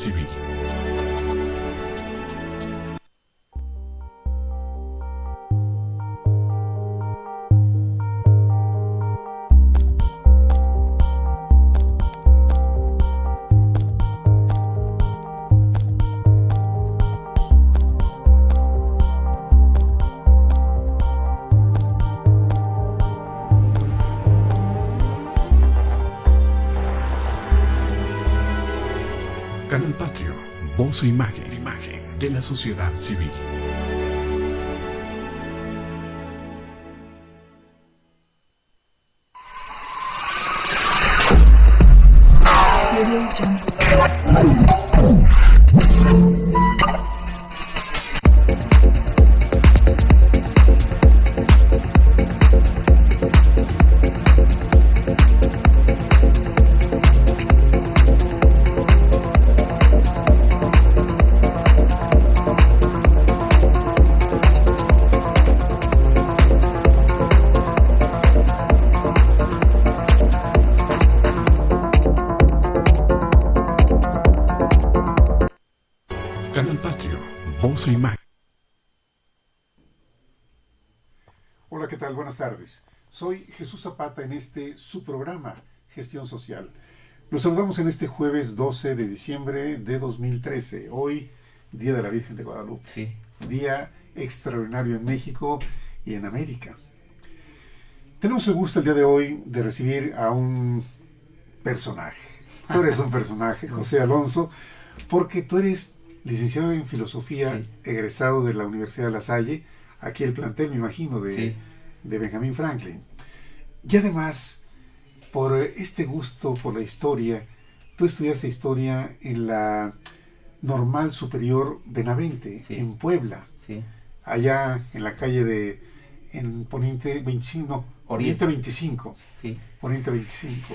civil. Canal Patrio, voz e imagen de la sociedad civil. Canal Patrio, voz e imagen. Hola, ¿qué tal? Buenas tardes. Soy Jesús Zapata en su programa Gestión Social. Los saludamos en este jueves 12 de diciembre de 2013. Hoy, Día de la Virgen de Guadalupe. Sí. Día extraordinario en México y en América. Tenemos el gusto el día de hoy de recibir a un personaje. Tú eres un personaje, José Alonso, porque tú eres licenciado en Filosofía, sí, egresado de la Universidad de La Salle, aquí el plantel, me imagino, sí, de Benjamin Franklin. Y además, por este gusto por la historia, tú estudiaste historia en la Normal Superior Benavente, sí, en Puebla, sí, allá en la calle en Poniente 25, no, Poniente 25, sí, Poniente 25.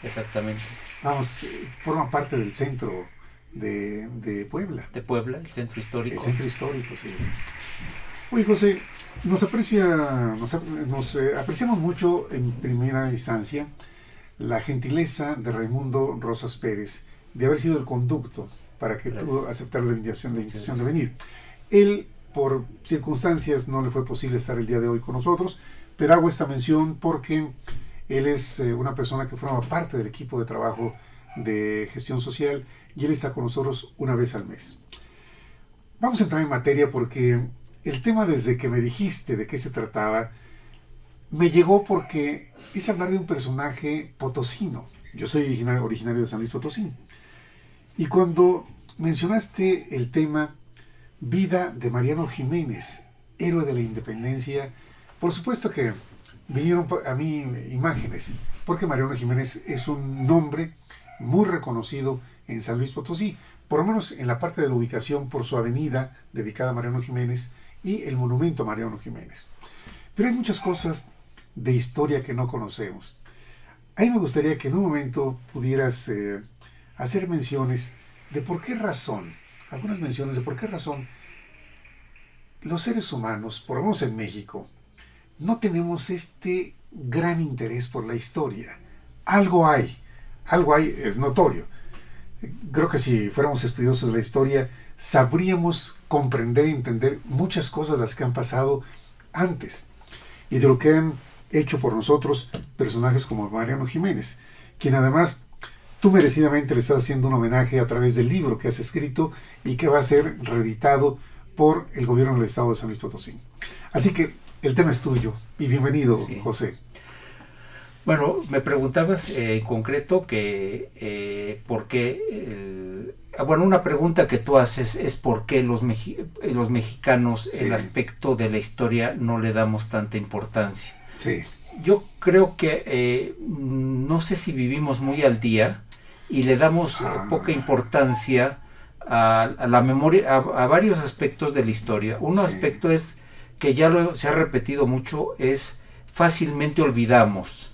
exactamente. Vamos, forma parte del centro de Puebla. De Puebla, el centro histórico. El centro histórico, sí. Oye, José, nos apreciamos mucho en primera instancia la gentileza de Raimundo Rosas Pérez de haber sido el conducto para que tú aceptaras la invitación de venir. Él, por circunstancias, no le fue posible estar el día de hoy con nosotros, pero hago esta mención porque él es una persona que forma parte del equipo de trabajo de gestión social y él está con nosotros una vez al mes. Vamos a entrar en materia porque el tema, desde que me dijiste de qué se trataba, me llegó porque es hablar de un personaje potosino. Yo soy originario de San Luis Potosí. Y cuando mencionaste el tema Vida de Mariano Jiménez, héroe de la independencia, por supuesto que vinieron a mí imágenes, porque Mariano Jiménez es un nombre muy reconocido en San Luis Potosí, por lo menos en la parte de la ubicación por su avenida dedicada a Mariano Jiménez y el monumento a Mariano Jiménez. Pero hay muchas cosas de historia que no conocemos. A mí me gustaría que en un momento pudieras hacer menciones de por qué razón, algunas menciones de por qué razón los seres humanos, por lo menos en México, no tenemos este gran interés por la historia. Algo hay, es notorio. Creo que si fuéramos estudiosos de la historia, sabríamos comprender y entender muchas cosas las que han pasado antes y de lo que han hecho por nosotros personajes como Mariano Jiménez, quien además tú merecidamente le estás haciendo un homenaje a través del libro que has escrito y que va a ser reeditado por el gobierno del estado de San Luis Potosí. Así que el tema es tuyo y bienvenido, sí, José. Bueno, me preguntabas en concreto que por qué, bueno, una pregunta que tú haces es por qué los mexicanos, sí, el aspecto de la historia no le damos tanta importancia. Sí. Yo creo que no sé si vivimos muy al día y le damos poca importancia a la memoria, a varios aspectos de la historia. Un sí, aspecto es que ya se ha repetido mucho, es fácilmente olvidamos.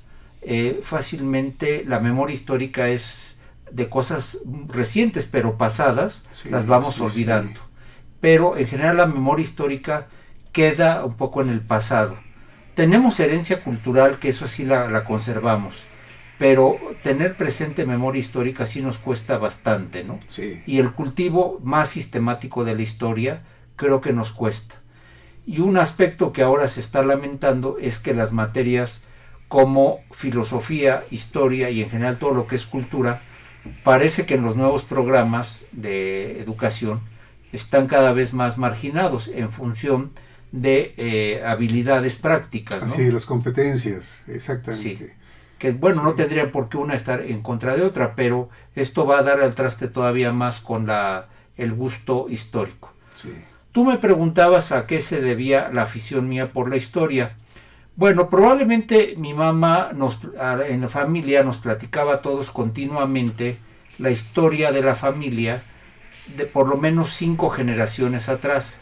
Fácilmente la memoria histórica es de cosas recientes pero pasadas, sí, las vamos olvidando. Sí. Pero en general la memoria histórica queda un poco en el pasado. Tenemos herencia cultural, que eso sí la conservamos, pero tener presente memoria histórica sí nos cuesta bastante, ¿no? Sí. Y el cultivo más sistemático de la historia creo que nos cuesta. Y un aspecto que ahora se está lamentando es que las materias como filosofía, historia y en general todo lo que es cultura, parece que en los nuevos programas de educación están cada vez más marginados en función de habilidades prácticas, ¿no? Sí, las competencias, exactamente. Sí. Que bueno, Sí. no tendrían por qué una estar en contra de otra, pero esto va a dar al traste todavía más con el gusto histórico. Sí. Tú me preguntabas a qué se debía la afición mía por la historia. Bueno, probablemente mi mamá en la familia nos platicaba a todos continuamente la historia de la familia de por lo menos 5 generaciones atrás.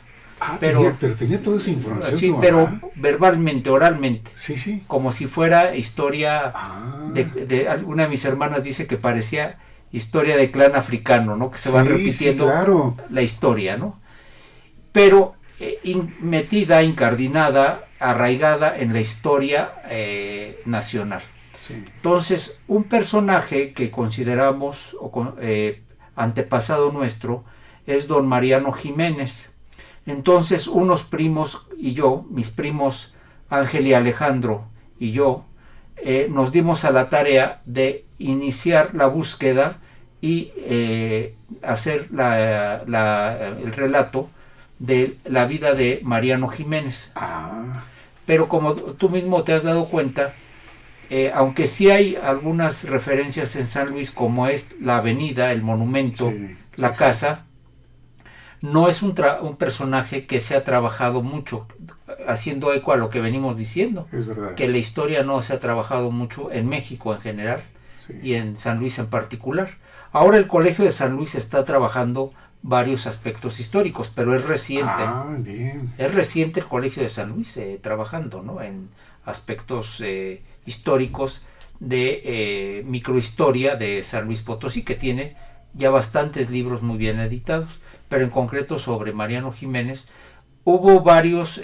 Pero tenía toda esa información. Sí, pero verbalmente, oralmente. Sí, sí. Como si fuera historia una de mis hermanas dice que parecía historia de clan africano, ¿no? Que se van repitiendo claro. la historia, ¿no? Pero metida, incardinada, arraigada en la historia nacional. Sí. Entonces, un personaje que consideramos antepasado nuestro es don Mariano Jiménez. Entonces, unos primos y yo, mis primos Ángel y Alejandro y yo, nos dimos a la tarea de iniciar la búsqueda y hacer el relato de la vida de Mariano Jiménez. Pero como tú mismo te has dado cuenta, aunque sí hay algunas referencias en San Luis, como es la avenida, el monumento, la casa, no es un personaje que se ha trabajado mucho, haciendo eco a lo que venimos diciendo. Es verdad. Que la historia no se ha trabajado mucho en México en general y en San Luis en particular. Ahora el Colegio de San Luis está trabajando varios aspectos históricos, pero es reciente. Bien. Es reciente el Colegio de San Luis trabajando, ¿no? En aspectos históricos de microhistoria de San Luis Potosí, que tiene ya bastantes libros muy bien editados, pero en concreto sobre Mariano Jiménez hubo varios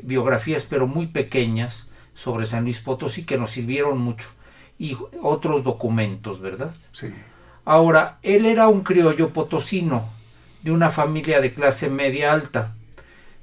biografías, pero muy pequeñas, sobre San Luis Potosí que nos sirvieron mucho, y otros documentos, ¿verdad? Sí. Ahora, él era un criollo potosino, de una familia de clase media alta.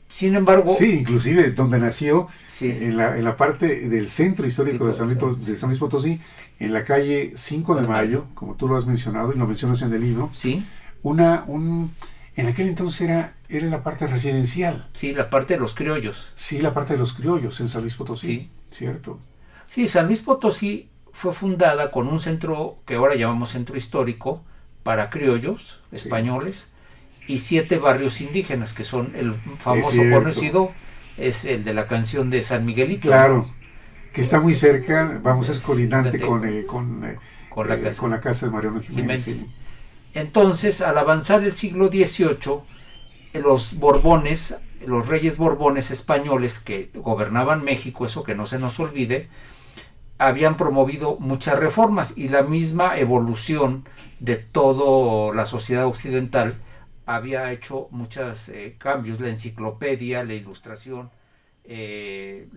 Sin embargo... Sí, inclusive donde nació, sí, en la parte del centro histórico de San Luis Potosí, en la calle 5 de Mayo, como tú lo has mencionado y lo mencionas en el libro, sí, en aquel entonces era la parte residencial. Sí, la parte de los criollos. Sí, la parte de los criollos en San Luis Potosí. Sí. Cierto. Sí, San Luis Potosí fue fundada con un centro que ahora llamamos centro histórico para criollos españoles y 7 barrios indígenas, que son el famoso conocido, es el de la canción de San Miguelito. Claro, que está muy cerca, es colindante con la casa de Mariano Jiménez. Sí. Entonces, al avanzar el siglo XVIII, los Borbones, los reyes Borbones españoles que gobernaban México, eso que no se nos olvide, habían promovido muchas reformas, y la misma evolución de toda la sociedad occidental había hecho muchos cambios. La enciclopedia, la ilustración, el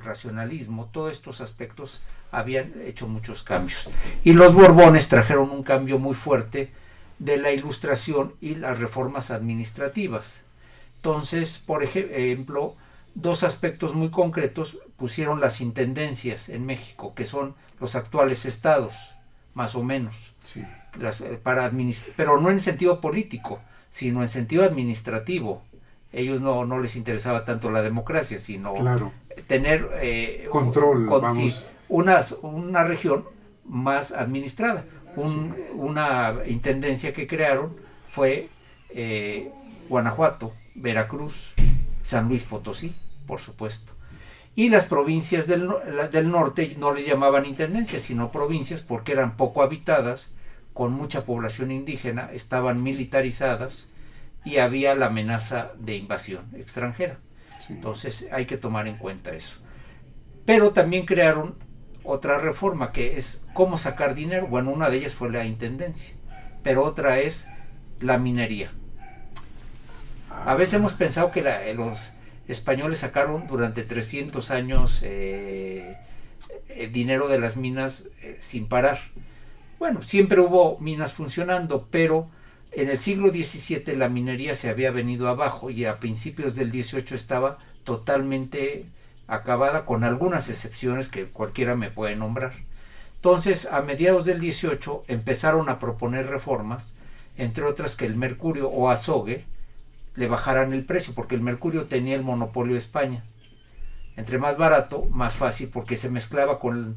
racionalismo, todos estos aspectos habían hecho muchos cambios, y los Borbones trajeron un cambio muy fuerte de la ilustración y las reformas administrativas. Entonces, por ejemplo, 2 aspectos muy concretos: pusieron las intendencias en México, que son los actuales estados, más o menos, pero no en sentido político, sino en sentido administrativo. Ellos no les interesaba tanto la democracia, sino tener control, una región más administrada. Una intendencia que crearon fue Guanajuato, Veracruz, San Luis Potosí, por supuesto. Y las provincias del norte no les llamaban intendencias, sino provincias, porque eran poco habitadas, con mucha población indígena, estaban militarizadas y había la amenaza de invasión extranjera. Entonces hay que tomar en cuenta eso. Pero también crearon otra reforma, que es cómo sacar dinero. Bueno, una de ellas fue la intendencia, pero otra es la minería. A veces hemos pensado que los españoles sacaron durante 300 años dinero de las minas sin parar. Bueno, siempre hubo minas funcionando, pero en el siglo XVII la minería se había venido abajo y a principios del XVIII estaba totalmente acabada, con algunas excepciones que cualquiera me puede nombrar. Entonces, a mediados del XVIII empezaron a proponer reformas, entre otras que el mercurio o azogue le bajaran el precio, porque el mercurio tenía el monopolio de España. Entre más barato, más fácil, porque se mezclaba con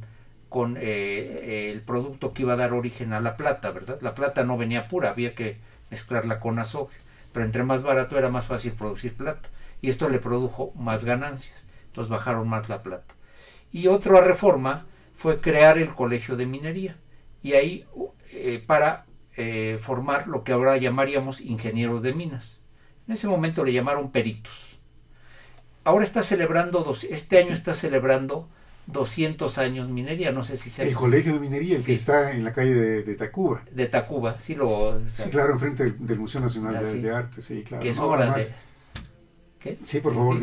el producto que iba a dar origen a la plata, ¿verdad? La plata no venía pura, había que mezclarla con azogue, pero entre más barato era más fácil producir plata, y esto le produjo más ganancias, entonces bajaron más la plata. Y otra reforma fue crear el Colegio de Minería, y ahí para formar lo que ahora llamaríamos ingenieros de minas. En ese momento le llamaron peritos. Ahora está celebrando, este año está celebrando 200 años minería, no sé si se... El Colegio de Minería, el sí, que está en la calle de Tacuba. De Tacuba, sí Sí, claro, enfrente del Museo Nacional sí, de Arte, sí, claro. que es no, obra además, de... ¿Qué? Sí, por favor,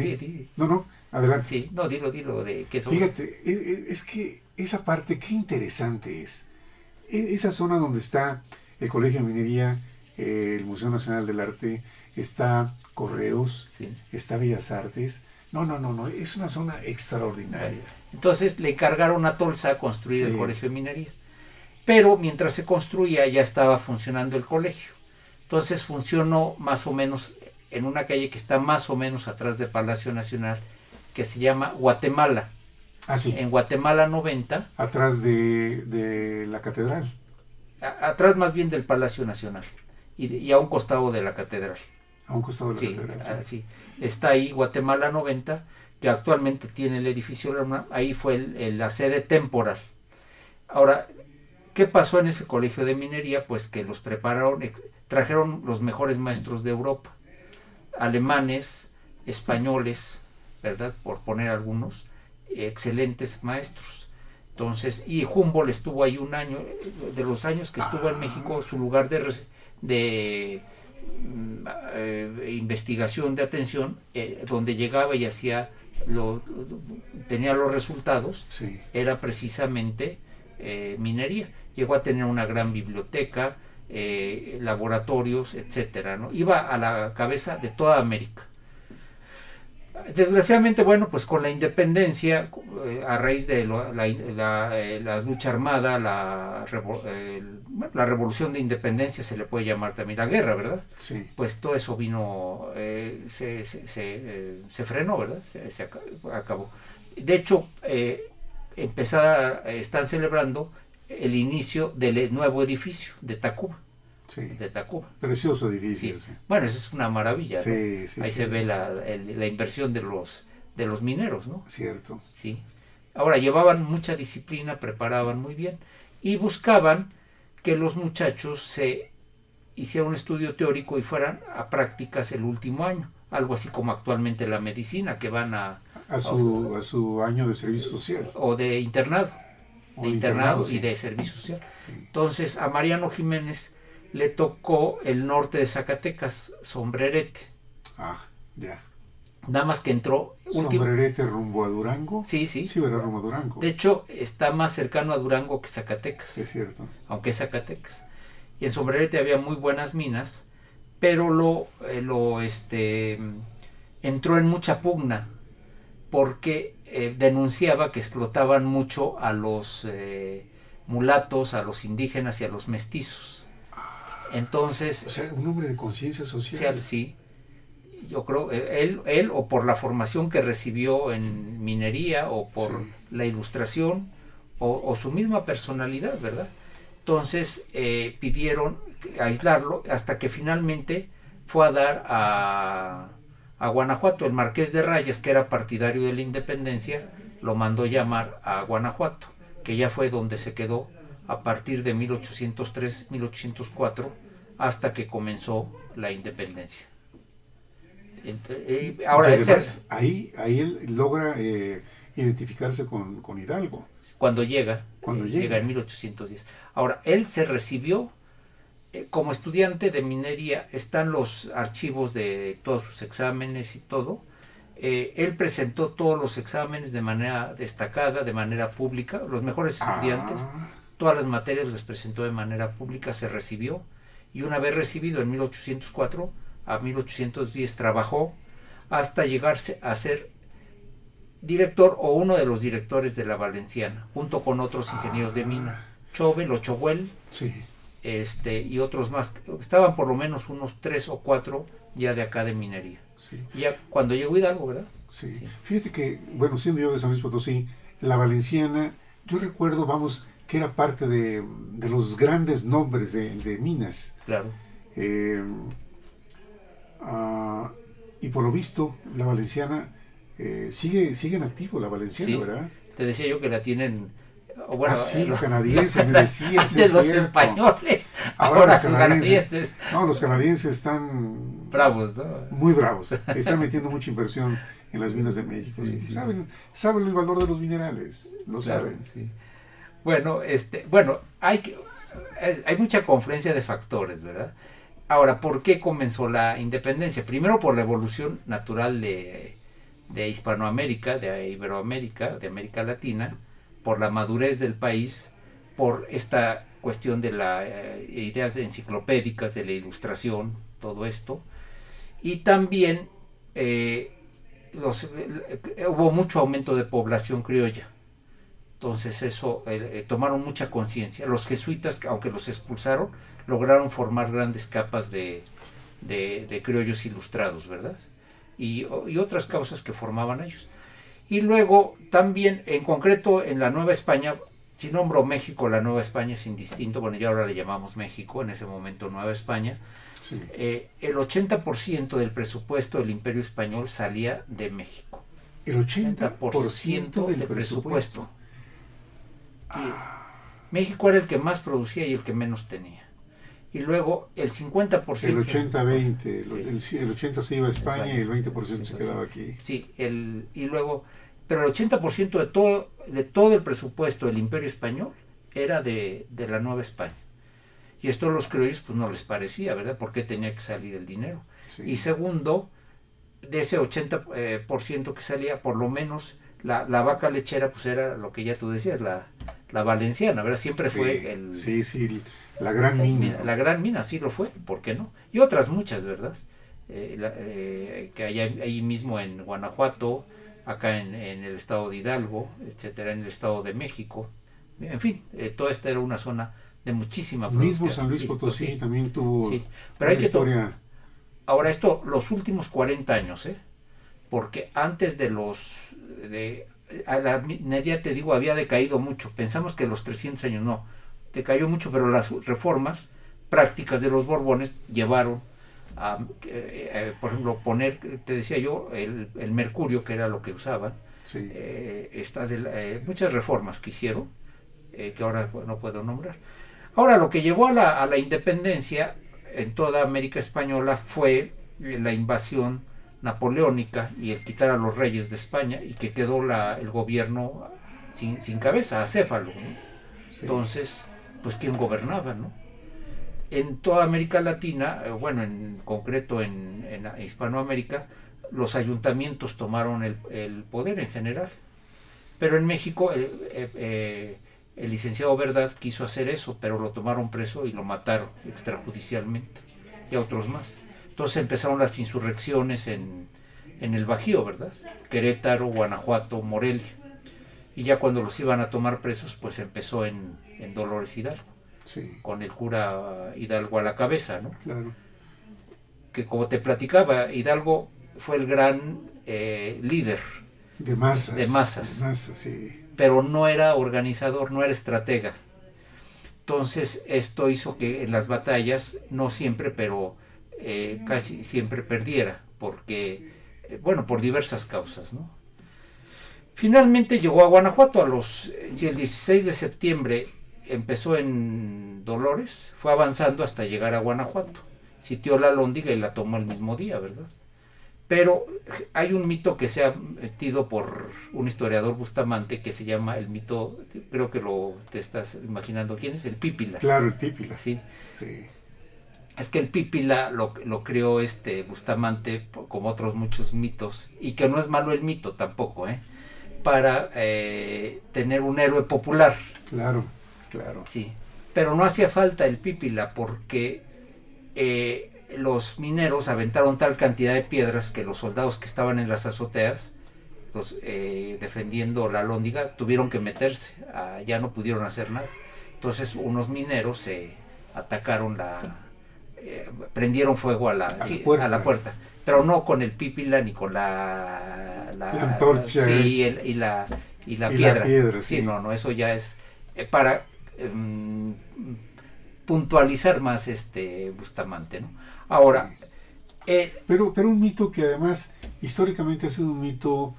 No, adelante. Sí, no, dilo, de qué es obra. Fíjate, es que esa parte, qué interesante es. Esa zona donde está el Colegio de Minería, el Museo Nacional del Arte, está Correos, Sí. está Bellas Artes. No, es una zona extraordinaria. Entonces le encargaron a Tolsa construir Sí. el Colegio de Minería. Pero mientras se construía ya estaba funcionando el colegio. Entonces funcionó más o menos en una calle que está más o menos atrás de Palacio Nacional, que se llama Guatemala. Ah, sí. En Guatemala 90, Atrás de la catedral. atrás más bien del Palacio Nacional y a un costado de la catedral. A un costado de la Sí, catedral. así. Está ahí Guatemala 90, que actualmente tiene el edificio de la UNAM. Ahí fue la sede temporal. Ahora, ¿qué pasó en ese colegio de minería? Pues que los prepararon, trajeron los mejores maestros de Europa, alemanes, españoles, ¿verdad? Por poner algunos, excelentes maestros. Entonces, y Humboldt estuvo ahí un año, de los años que estuvo en México, su lugar de investigación, de atención, donde llegaba y hacía tenía los resultados, Sí. era precisamente minería. Llegó a tener una gran biblioteca, laboratorios, etcétera, ¿no? Iba a la cabeza de toda América. Desgraciadamente, bueno, pues con la independencia, a raíz de la lucha armada, la revolución de independencia, se le puede llamar también la guerra, ¿verdad? Sí. Pues todo eso vino, se frenó, ¿verdad? Se acabó. De hecho, están celebrando el inicio del nuevo edificio de Tacuba. Sí. De Tacuba. Precioso edificio. Sí. Sí. Bueno, eso es una maravilla, Sí, ¿no? sí, Ahí sí. se ve la inversión de los mineros, ¿no? Cierto. Sí. Ahora, llevaban mucha disciplina, preparaban muy bien y buscaban que los muchachos se hicieran un estudio teórico y fueran a prácticas el último año, algo así como actualmente la medicina, que van a su año de servicio social. o de internado, Sí. y de servicio social. Sí. Entonces, a Mariano Jiménez le tocó el norte de Zacatecas, Sombrerete. Ah, ya. Nada más que entró Sombrerete rumbo a Durango. Sí. Sí, ¿verdad? Rumbo a Durango. De hecho, está más cercano a Durango que Zacatecas. Es cierto. Aunque es Zacatecas. Y en Sombrerete había muy buenas minas, pero entró en mucha pugna porque denunciaba que explotaban mucho a los mulatos, a los indígenas y a los mestizos. Entonces, O sea, un hombre de conciencia social. sí, yo creo, él o por la formación que recibió en minería o por Sí. la ilustración o su misma personalidad, ¿verdad? Entonces pidieron aislarlo hasta que finalmente fue a dar a Guanajuato. El Marqués de Rayas, que era partidario de la independencia, lo mandó llamar a Guanajuato, que ya fue donde se quedó a partir de 1803-1804 hasta que comenzó la independencia. Ahora, además, ahí él logra identificarse con Hidalgo. cuando llega en 1810. Ahora, él se recibió como estudiante de minería, están los archivos de todos sus exámenes y todo, Él presentó todos los exámenes de manera destacada, de manera pública, los mejores estudiantes, todas las materias las presentó de manera pública, se recibió, y una vez recibido en 1804 a 1810 trabajó hasta llegarse a ser director o uno de los directores de la Valenciana, junto con otros ingenieros de mina, Chauvel o Chauvel, Sí. y otros más. Estaban por lo menos unos 3 o 4 ya de acá de minería. Sí. Ya cuando llegó Hidalgo, ¿verdad? Sí. Sí. Fíjate que, bueno, siendo yo de San Luis Potosí, la Valenciana, yo recuerdo, vamos, que era parte de los grandes nombres de minas. Claro. Y por lo visto, la Valenciana sigue en activo, la Valenciana, Sí. ¿verdad? Te decía yo que la tienen, o bueno, sí, los canadienses, me decías, antes es los cierto. españoles, Ahora los los canadienses. No, los canadienses están bravos, ¿no? muy bravos. Están metiendo mucha inversión en las minas de México. Sí, Sí. sí. Saben el valor de los minerales, lo Claro, saben. sí. Bueno, hay mucha confluencia de factores, ¿verdad? Ahora, ¿por qué comenzó la independencia? Primero por la evolución natural de Hispanoamérica, de Iberoamérica, de América Latina, por la madurez del país, por esta cuestión de las ideas enciclopédicas, de la ilustración, todo esto. Y también hubo mucho aumento de población criolla. Entonces eso, tomaron mucha conciencia. Los jesuitas, aunque los expulsaron, lograron formar grandes capas de criollos ilustrados, ¿verdad? Y otras causas que formaban ellos. Y luego también, en concreto, en la Nueva España, si nombro México, la Nueva España es indistinto, bueno, ya ahora le llamamos México, en ese momento Nueva España, Sí. el 80% del presupuesto del Imperio Español salía de México. El 80% del presupuesto. Y México era el que más producía y el que menos tenía. Y luego el 50%... El 80-20, Sí. el 80 se iba a España y el 20% se Sí, quedaba aquí. Sí, y luego, pero el 80% de todo el presupuesto del Imperio Español era de la Nueva España. Y esto a los criollos pues no les parecía, ¿verdad? ¿Por qué tenía que salir el dinero? Sí. Y segundo, de ese 80% que salía, por lo menos la vaca lechera pues era lo que ya tú decías, la valenciana, ¿verdad? Siempre fue Sí, la gran mina. la gran mina, sí lo fue, ¿por qué no? Y otras muchas, ¿verdad? Que hay ahí mismo en Guanajuato, acá en el estado de Hidalgo, etcétera, en el estado de México. En fin, toda esta era una zona de muchísima producción. Mismo San Luis Potosí sí, también tuvo sí. Pero hay una que historia. Ahora esto, los últimos 40 años, porque antes a la minería, te digo, había decaído mucho. Pensamos que los 300 años no, decayó mucho, pero las reformas prácticas de los Borbones llevaron a, por ejemplo, poner, te decía yo, el mercurio, que era lo que usaban, Sí. muchas reformas que hicieron, que ahora no puedo nombrar. Ahora, lo que llevó a la independencia en toda América Española fue la invasión napoleónica y el quitar a los reyes de España, y que quedó el gobierno sin cabeza, acéfalo, ¿no? Sí. Entonces, pues ¿quién gobernaba, no? En toda América Latina, bueno, en concreto en Hispanoamérica, los ayuntamientos tomaron el poder en general. Pero en México el licenciado Verdad quiso hacer eso, pero lo tomaron preso y lo mataron extrajudicialmente, y a otros más. Entonces empezaron las insurrecciones en el Bajío, ¿verdad? Querétaro, Guanajuato, Morelia. Y ya cuando los iban a tomar presos, pues empezó en Dolores Hidalgo, Sí. con el cura Hidalgo a la cabeza, ¿no? Claro. Que como te platicaba, Hidalgo fue el gran líder, De masas. De masas. Sí. pero no era organizador, no era estratega. Entonces esto hizo que en las batallas, no siempre, pero casi siempre perdiera, porque, por diversas causas, ¿no? Finalmente llegó a Guanajuato el 16 de septiembre, empezó en Dolores, fue avanzando hasta llegar a Guanajuato, sitió la Alhóndiga y la tomó el mismo día, ¿verdad? Pero hay un mito que se ha metido por un historiador Bustamante, que se llama el mito, creo que te estás imaginando quién es, el Pípila. Claro, el Pípila. ¿Sí? Sí. es que el Pípila lo creó Bustamante, como otros muchos mitos, y que no es malo el mito tampoco, para tener un héroe popular. Claro, claro. Sí, pero no hacía falta el Pípila porque los mineros aventaron tal cantidad de piedras que los soldados que estaban en las azoteas, defendiendo la Alhóndiga, tuvieron que meterse, ya no pudieron hacer nada. Entonces unos mineros se atacaron prendieron fuego a la puerta, pero no con el Pípila ni con la antorcha, sí, y la piedra. Sí, no, eso ya es para puntualizar más Bustamante, ¿no? Ahora, pero un mito que además históricamente ha sido un mito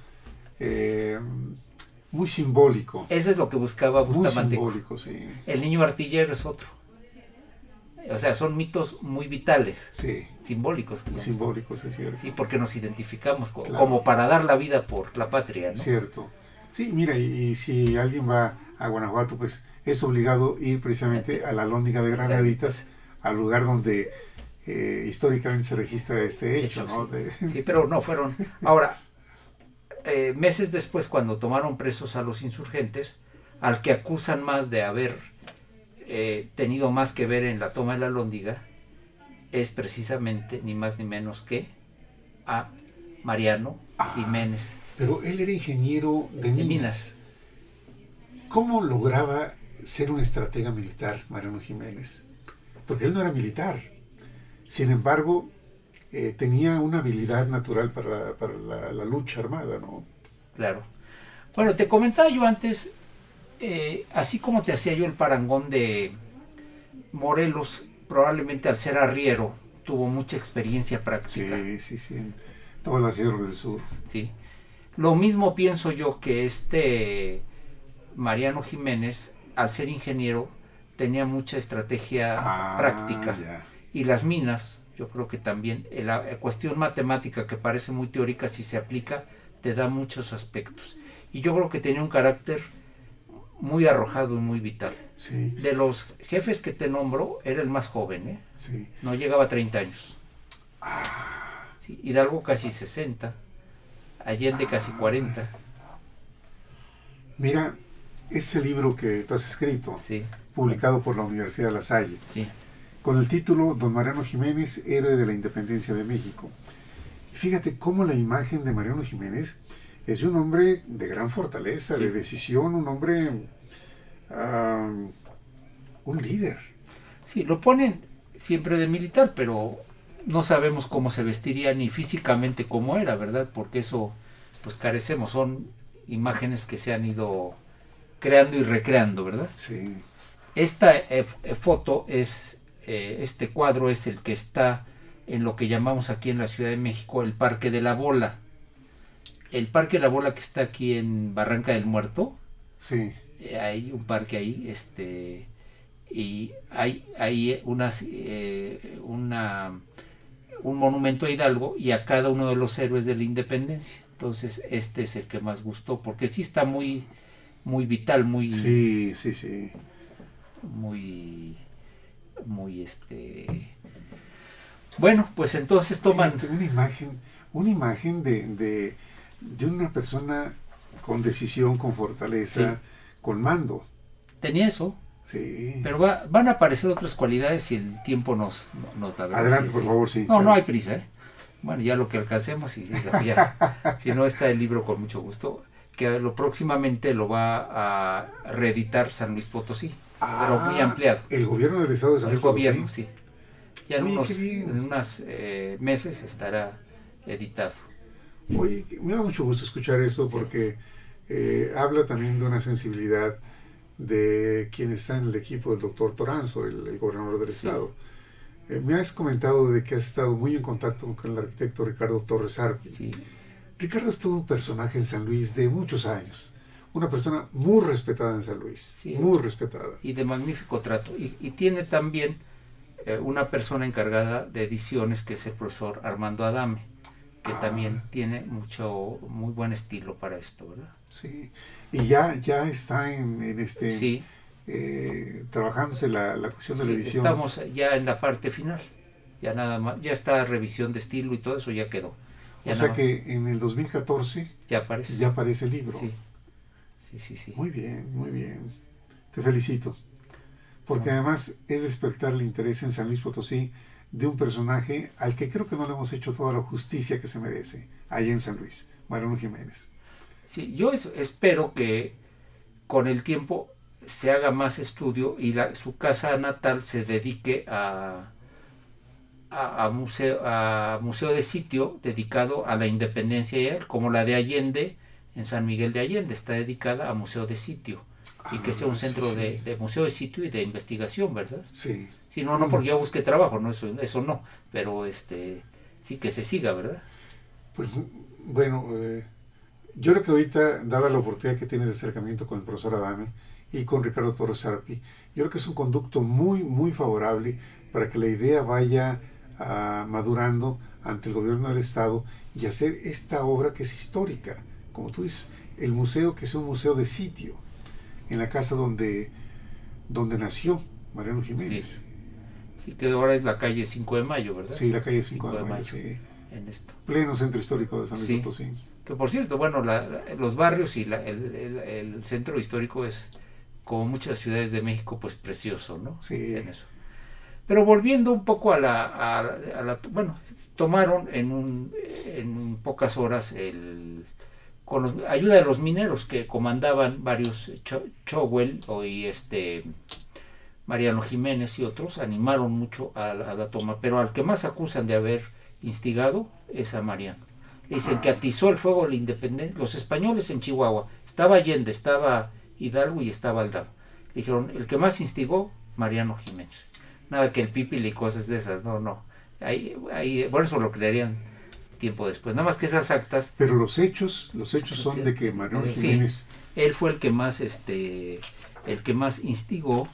muy simbólico. Eso es lo que buscaba Bustamante. Muy simbólico, sí. El niño artillero es otro. O sea, son mitos muy vitales, sí, simbólicos. Simbólicos, es cierto. Sí, porque nos identificamos como para dar la vida por la patria, ¿no? Cierto. Sí, mira, y si alguien va a Guanajuato, pues es obligado ir precisamente a la Alhóndiga de Granaditas, al lugar donde históricamente se registra este hecho, ¿no? Sí, pero no fueron. Ahora, meses después, cuando tomaron presos a los insurgentes, al que acusan más de haber tenido más que ver en la toma de la Alhóndiga, es precisamente ni más ni menos que a Mariano Jiménez. Pero él era ingeniero de minas. ¿Cómo lograba ser un estratega militar, Mariano Jiménez? Porque él no era militar. Sin embargo, tenía una habilidad natural para la lucha armada, ¿no? Claro. Bueno, te comentaba yo antes, así como te hacía yo el parangón de Morelos, probablemente al ser arriero, tuvo mucha experiencia práctica. Sí, en toda la Sierra del Sur. Sí. Lo mismo pienso yo que Mariano Jiménez, al ser ingeniero, tenía mucha estrategia práctica. Ya. Y las minas, yo creo que también, la cuestión matemática que parece muy teórica, si se aplica, te da muchos aspectos. Y yo creo que tenía un carácter muy arrojado y muy vital. Sí. De los jefes que te nombro, era el más joven, Sí. No llegaba a 30 años. Sí, Hidalgo casi 60, Allende casi 40. Mira, ese libro que tú has escrito, Sí. publicado por la Universidad de La Salle, Sí. con el título Don Mariano Jiménez, héroe de la independencia de México. Y fíjate cómo la imagen de Mariano Jiménez es de un hombre de gran fortaleza, Sí. de decisión, un hombre, un líder. Sí, lo ponen siempre de militar, pero no sabemos cómo se vestiría ni físicamente cómo era, ¿verdad? Porque eso, pues carecemos, son imágenes que se han ido creando y recreando, ¿verdad? Sí. Esta foto este cuadro es el que está en lo que llamamos aquí en la Ciudad de México el Parque de la Bola. El Parque de la Bola que está aquí en Barranca del Muerto. Sí. Hay un parque ahí, y hay un monumento a Hidalgo y a cada uno de los héroes de la independencia. Entonces este es el que más gustó, porque sí está muy, muy vital, muy... Sí. Muy bueno, pues entonces toman... Fíjate, una imagen de una persona con decisión, con fortaleza, Sí. con mando. Tenía eso, Sí. pero van a aparecer otras cualidades si el tiempo nos da. ¿Verdad? Adelante, Sí, por sí. favor, sí. No, claro. no hay prisa, Bueno, ya lo que alcancemos y ya. Si no, está el libro con mucho gusto, que próximamente lo va a reeditar San Luis Potosí, pero muy ampliado. El gobierno del estado de San El Luis Potosí. gobierno, sí. Ya en Oye, qué bien. unos meses estará editado. Oye, me da mucho gusto escuchar eso porque habla también de una sensibilidad de quien está en el equipo del doctor Toranzo, el gobernador del estado. Me has comentado de que has estado muy en contacto con el arquitecto Ricardo Torres Arpi. Sí. Ricardo es todo un personaje en San Luis de muchos años. Una persona muy respetada en San Luis. Sí. Muy respetada. Y de magnífico trato. Y tiene también una persona encargada de ediciones que es el profesor Armando Adame, que también tiene muy buen estilo para esto, ¿verdad? Sí. Y ya está en Sí. trabajándose la cuestión de la Sí, edición. estamos ya en la parte final. Ya nada más, ya está revisión de estilo y todo eso ya quedó. Ya O nada sea más, que en el 2014 ya aparece. ya aparece el libro. Sí, sí, sí, sí. Muy bien, muy bien. Te felicito. Porque además es despertar el interés en San Luis Potosí de un personaje al que creo que no le hemos hecho toda la justicia que se merece, allá en San Luis, Mariano Jiménez. Sí, yo espero que con el tiempo se haga más estudio y su casa natal se dedique a museo de sitio dedicado a la independencia y a él, como la de Allende en San Miguel de Allende está dedicada a museo de sitio y que sea un centro sí, sí. de museo de sitio y de investigación, ¿verdad? Sí. Sí, no porque yo busque trabajo, no, eso no, pero sí que se siga, ¿verdad? Pues bueno, yo creo que ahorita, dada la oportunidad que tienes de acercamiento con el profesor Adame y con Ricardo Torres Sarpi, yo creo que es un conducto muy, muy favorable para que la idea vaya madurando ante el gobierno del Estado y hacer esta obra que es histórica. Como tú dices, el museo que sea un museo de sitio, en la casa donde nació Mariano Jiménez. Sí. Sí, que ahora es la calle 5 de Mayo, ¿verdad? Sí, la calle 5 de Mayo, sí. En esto. Pleno centro histórico de San Luis Sí. Potosí. Que por cierto, bueno, los barrios y el centro histórico es, como muchas ciudades de México, pues precioso, ¿no? Sí. En eso. Pero volviendo un poco bueno, tomaron en pocas horas con ayuda de los mineros que comandaban varios, Chowell y Mariano Jiménez y otros, animaron mucho a la toma, pero al que más acusan de haber instigado es a Mariano. Dicen que atizó el fuego de la independencia, los españoles en Chihuahua, estaba Allende, estaba Hidalgo y estaba Aldama. Dijeron, el que más instigó, Mariano Jiménez. Nada que el pipil y cosas de esas, no. Por eso lo crearían tiempo después. Nada más que esas actas. Pero los hechos son de que Mariano Jiménez. Sí, él fue el que más, instigó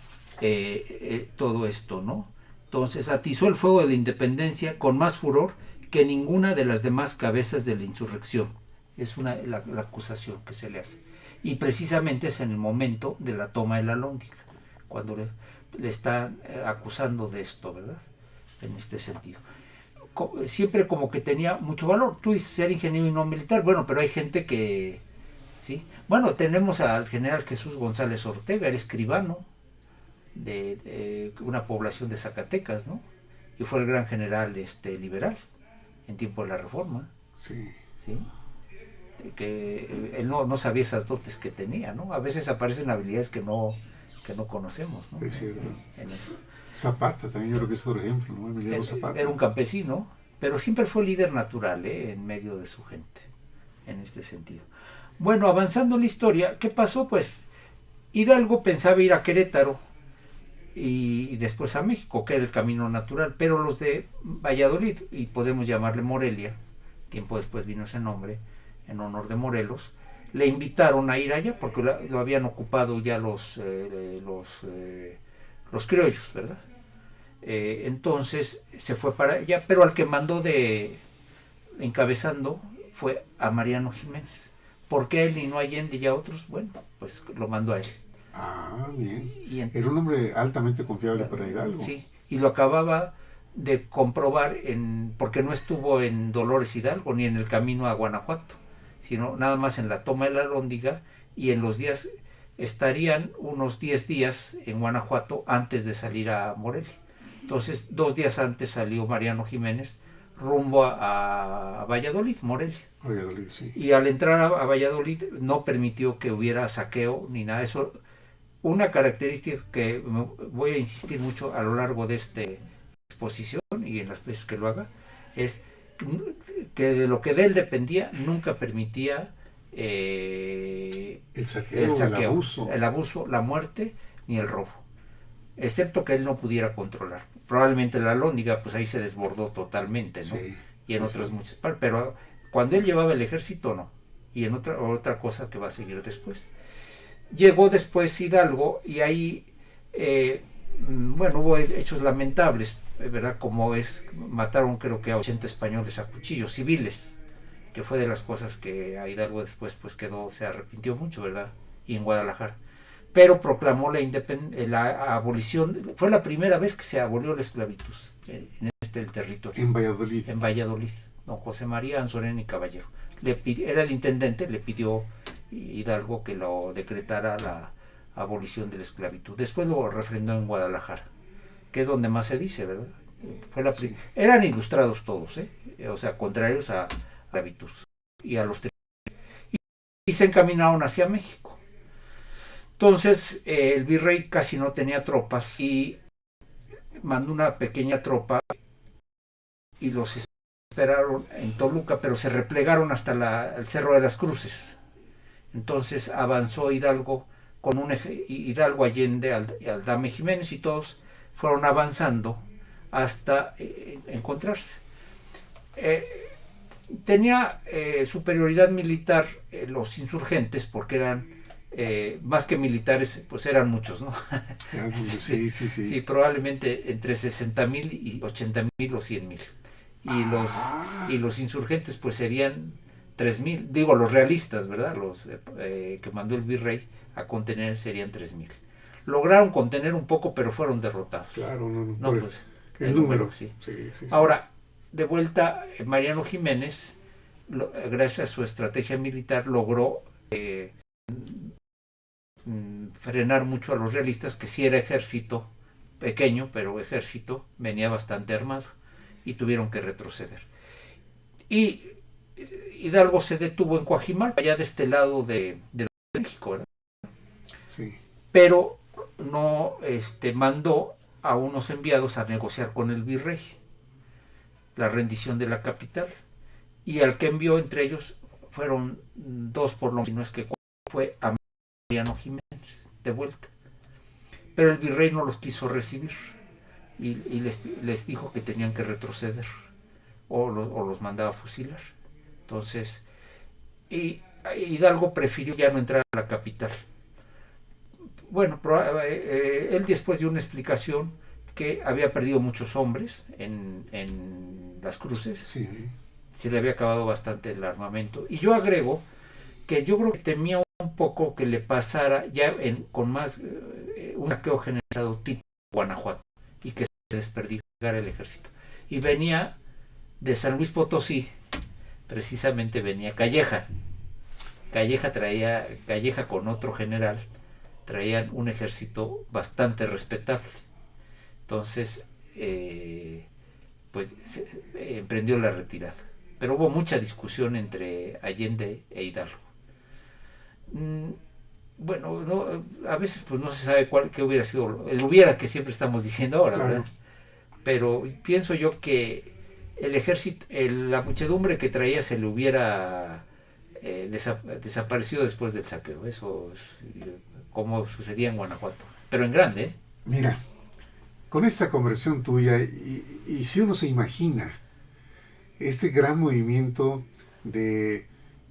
todo esto, ¿no? Entonces atizó el fuego de la independencia con más furor que ninguna de las demás cabezas de la insurrección. Es la acusación que se le hace. Y precisamente es en el momento de la toma de la Alhóndiga, cuando le están acusando de esto, ¿verdad? En este sentido. Siempre como que tenía mucho valor. Tú dices ser ingeniero y no militar. Bueno, pero hay gente que... ¿sí? Bueno, tenemos al general Jesús González Ortega, el escribano de una población de Zacatecas, ¿no? Y fue el gran general liberal en tiempo de la Reforma. Sí. ¿Sí? Que él no sabía esas dotes que tenía, ¿no? A veces aparecen habilidades que no conocemos, ¿no? Es cierto. En eso. Zapata también yo creo que es otro ejemplo, ¿no? Emiliano Zapata. Era un campesino, pero siempre fue líder natural, en medio de su gente, en este sentido. Bueno, avanzando en la historia, ¿qué pasó? Pues Hidalgo pensaba ir a Querétaro y después a México, que era el camino natural, pero los de Valladolid, y podemos llamarle Morelia, tiempo después vino ese nombre, en honor de Morelos, le invitaron a ir allá porque lo habían ocupado ya los criollos, ¿verdad? Entonces se fue para allá, pero al que mandó encabezando fue a Mariano Jiménez. ¿Por qué él y no Allende y a otros? Bueno, pues lo mandó a él. Ah, bien. Era un hombre altamente confiable para Hidalgo. Sí, y lo acababa de comprobar porque no estuvo en Dolores Hidalgo ni en el camino a Guanajuato, sino nada más en la toma de la Alhóndiga, y en los días estarían unos 10 días en Guanajuato antes de salir a Morelia. Entonces 2 días antes salió Mariano Jiménez rumbo a Valladolid, Morelia. Valladolid, sí. Y al entrar a Valladolid no permitió que hubiera saqueo ni nada. Eso, una característica que voy a insistir mucho a lo largo de esta exposición y en las veces que lo haga, es que de lo que de él dependía nunca permitía el saqueo, el abuso, la muerte ni el robo, excepto que él no pudiera controlar. Probablemente la Alhóndiga, pues ahí se desbordó totalmente, ¿no? Sí, y en otras muchas partes, pero cuando él llevaba el ejército no, y en otra cosa que va a seguir después. Llegó después Hidalgo y ahí hubo hechos lamentables, ¿verdad? Como mataron creo que a 80 españoles a cuchillos civiles, que fue de las cosas que a Hidalgo después pues se arrepintió mucho, ¿verdad? Y en Guadalajara. pero proclamó la abolición. Fue la primera vez que se abolió la esclavitud en este territorio. En Valladolid. En Valladolid. Don José María Anzorena y Caballero. Era el intendente, le pidió Hidalgo que lo decretara la abolición de la esclavitud. Después lo refrendó en Guadalajara, que es donde más se dice, ¿verdad? Sí. Eran ilustrados todos, o sea, contrarios a la esclavitud y a los y se encaminaron hacia México. Entonces el virrey casi no tenía tropas y mandó una pequeña tropa y los esperaron en Toluca, pero se replegaron hasta el Cerro de las Cruces. Entonces avanzó Hidalgo con Hidalgo Allende, Aldame Jiménez, y todos fueron avanzando hasta encontrarse. Tenía superioridad militar los insurgentes, porque eran más que militares, pues eran muchos, ¿no? Sí, probablemente entre 60,000 y 80,000 o 100,000. Y los insurgentes pues serían 3,000, digo los realistas, ¿verdad? Los que mandó el virrey a contener serían 3,000. Lograron contener un poco, pero fueron derrotados. Claro, no pues, el número. Sí. Sí. Ahora, de vuelta, Mariano Jiménez, gracias a su estrategia militar, logró frenar mucho a los realistas, que sí era ejército pequeño, pero ejército, venía bastante armado, y tuvieron que retroceder. Y Hidalgo se detuvo en Coajimalpa, allá de este lado de México, ¿verdad? Sí. Pero no mandó a unos enviados a negociar con el virrey la rendición de la capital, y al que envió, entre ellos fueron 2 por lo menos, si no es que 4, fue a Mariano Jiménez de vuelta, pero el virrey no los quiso recibir y les dijo que tenían que retroceder o los mandaba a fusilar. Entonces Hidalgo prefirió ya no entrar a la capital. Bueno, él después dio una explicación que había perdido muchos hombres en las cruces. Sí. Se le había acabado bastante el armamento. Y yo agrego que yo creo que temía un poco que le pasara ya con más un saqueo generalizado tipo Guanajuato, y que se desperdigara el ejército. Y venía de San Luis Potosí, precisamente venía Calleja con otro general, traían un ejército bastante respetable. Entonces pues emprendió la retirada, pero hubo mucha discusión entre Allende e Hidalgo. Bueno, a veces pues no se sabe qué hubiera sido el hubiera que siempre estamos diciendo ahora, claro, ¿verdad? Pero pienso yo que el ejército, la muchedumbre que traía se le hubiera desaparecido después del saqueo. Eso es como sucedía en Guanajuato, pero en grande. Mira, con esta conversión tuya, y si uno se imagina este gran movimiento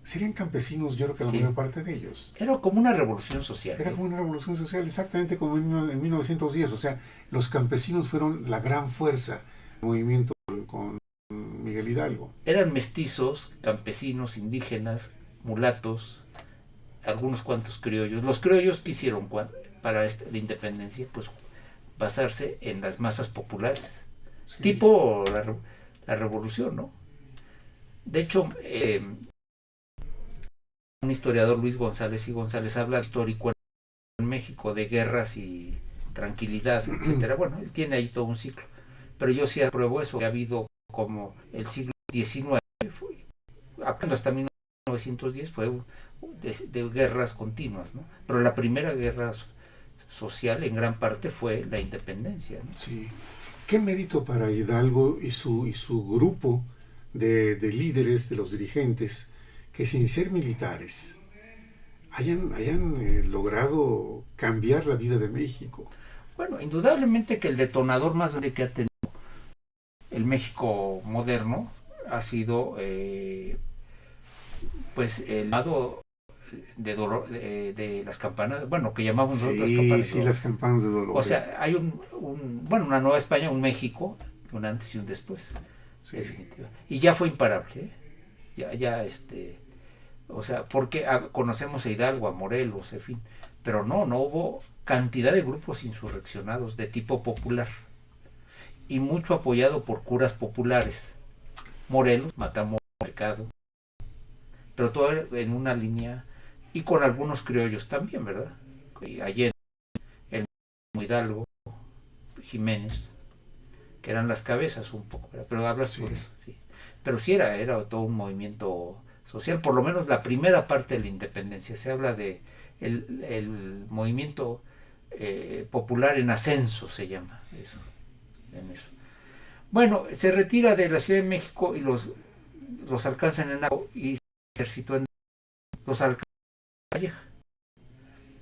serían campesinos, yo creo que la mayor parte de ellos. Era como una revolución social. Era como una revolución social, exactamente como en 1910. O sea, los campesinos fueron la gran fuerza del movimiento con Miguel Hidalgo. Eran mestizos, campesinos, indígenas, mulatos, algunos cuantos criollos. Los criollos que hicieron para la independencia, pues basarse en las masas populares, sí, tipo la revolución, ¿no? De hecho, un historiador, Luis González y González, habla histórico en México de guerras y tranquilidad, etcétera. Bueno, él tiene ahí todo un ciclo, pero yo sí apruebo eso, que ha habido como el siglo XIX, hasta 1910 fue de guerras continuas, ¿no? Pero la primera guerra social en gran parte fue la independencia, ¿no? Sí. Qué mérito para Hidalgo y su grupo de líderes, de los dirigentes, que sin ser militares hayan logrado cambiar la vida de México. Bueno, indudablemente que el detonador más grande que ha tenido el México moderno ha sido pues el lado de las campanas, bueno, que llamamos nosotros las campanas. Sí, las campanas de Dolores. O sea, hay una Nueva España, un México, un antes y un después. Sí. Definitivamente. Y ya fue imparable, ¿eh? Ya o sea, porque conocemos a Hidalgo, a Morelos, en fin, Pero no hubo cantidad de grupos insurreccionados de tipo popular y mucho apoyado por curas populares. Morelos, Matamoros, Mercado, pero todo en una línea y con algunos criollos también, ¿verdad? Allende, el mismo Hidalgo, Jiménez, que eran las cabezas un poco, ¿verdad? Pero hablas por eso, sí. Pero sí era todo un movimiento social, por lo menos la primera parte de la independencia. Se habla de el movimiento popular en ascenso, se llama eso, en eso. Bueno, se retira de la Ciudad de México y los alcanzan en Naco y se ejercitó en los alcanzan en Calleja.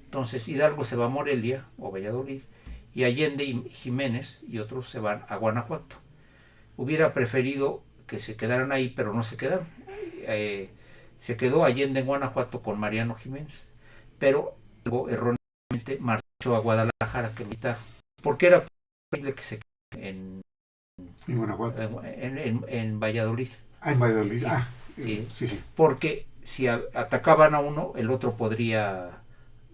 Entonces Hidalgo se va a Morelia o Valladolid y Allende y Jiménez y otros se van a Guanajuato. Hubiera preferido que se quedaran ahí, pero no se quedaron. Se quedó Allende en Guanajuato con Mariano Jiménez, pero luego erróneamente marchó a Guadalajara, que militar, porque era posible que se quedara en Guanajuato. En Valladolid. En Valladolid. Sí, sí. Porque si atacaban a uno, el otro podría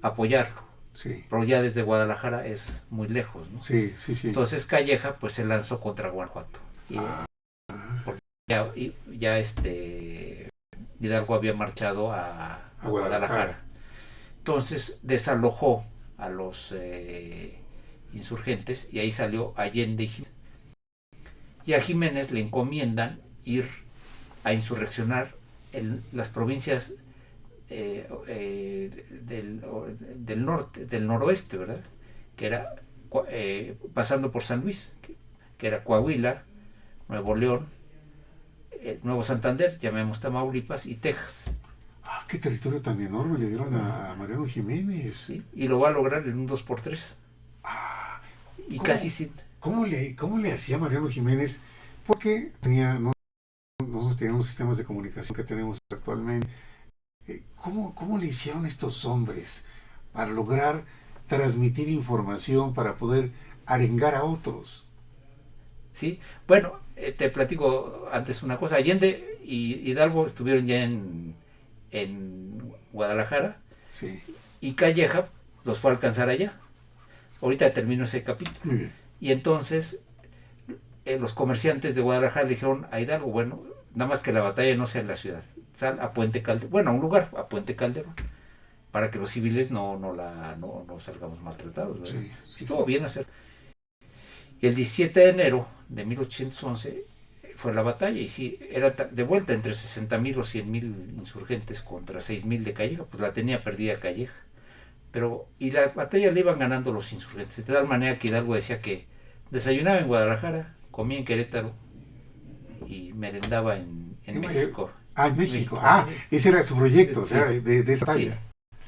apoyarlo. Sí. Pero ya desde Guadalajara es muy lejos, ¿no? Sí. Entonces Calleja pues se lanzó contra Guanajuato. Porque ya Hidalgo había marchado a Guadalajara. Entonces desalojó a los insurgentes y ahí salió Allende y Jiménez. Y a Jiménez le encomiendan ir a insurreccionar en las provincias del norte, del noroeste, ¿verdad? Que era pasando por San Luis, que era Coahuila, Nuevo León, Nuevo Santander, llamemos Tamaulipas y Texas. Qué territorio tan enorme le dieron a Mariano Jiménez. Sí, y lo va a lograr en un 2x3. Y casi sin... ¿Cómo le hacía Mariano Jiménez? Porque nosotros teníamos sistemas de comunicación que tenemos actualmente. ¿Cómo le hicieron estos hombres para lograr transmitir información, para poder arengar a otros? Sí, bueno, te platico antes una cosa. Allende y Hidalgo estuvieron ya en Guadalajara. Sí. Y Calleja los fue a alcanzar allá. Ahorita termino ese capítulo. Muy bien. Y entonces los comerciantes de Guadalajara le dijeron a Hidalgo, bueno, nada más que la batalla no sea en la ciudad, sal a Puente Calderón, bueno, a un lugar, a Puente Calderón, para que los civiles no salgamos maltratados, ¿verdad? Sí, estuvo bien hacer. Y el 17 de enero de 1811 fue la batalla, y sí, era de vuelta entre 60,000 o 100,000 insurgentes contra 6,000 de Calleja, pues la tenía perdida Calleja. Y la batalla la iban ganando los insurgentes, de tal manera que Hidalgo decía que desayunaba en Guadalajara, comía en Querétaro y merendaba en México. En México. Ese era su proyecto, sí, o sea, de esa talla. Sí.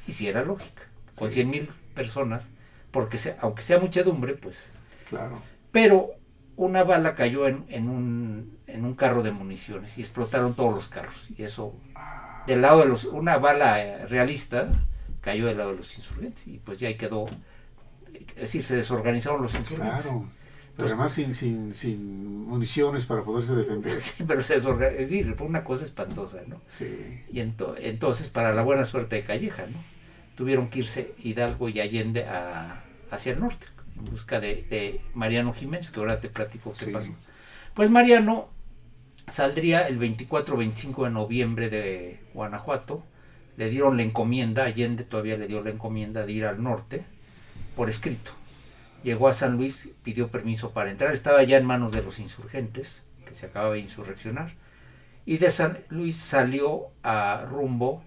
Y sí era lógica, con 100,000 personas, porque aunque sea muchedumbre, pues... Claro. Pero una bala cayó en un carro de municiones y explotaron todos los carros. Y eso, del lado de una bala realista, cayó del lado de los insurgentes. Y pues ya ahí quedó, es decir, se desorganizaron los insurgentes. Claro. Pero además sin municiones para poderse defender. Sí, pero se desorganizó, es decir, fue una cosa espantosa, ¿no? Sí. Y entonces, para la buena suerte de Calleja, ¿no? Tuvieron que irse Hidalgo y Allende hacia el norte, en busca de Mariano Jiménez, que ahora te platico qué pasó. Pues Mariano saldría el 24-25 de noviembre de Guanajuato, le dieron la encomienda, Allende todavía le dio la encomienda de ir al norte, por escrito. Llegó a San Luis, pidió permiso para entrar, estaba ya en manos de los insurgentes, que se acababa de insurreccionar, y de San Luis salió rumbo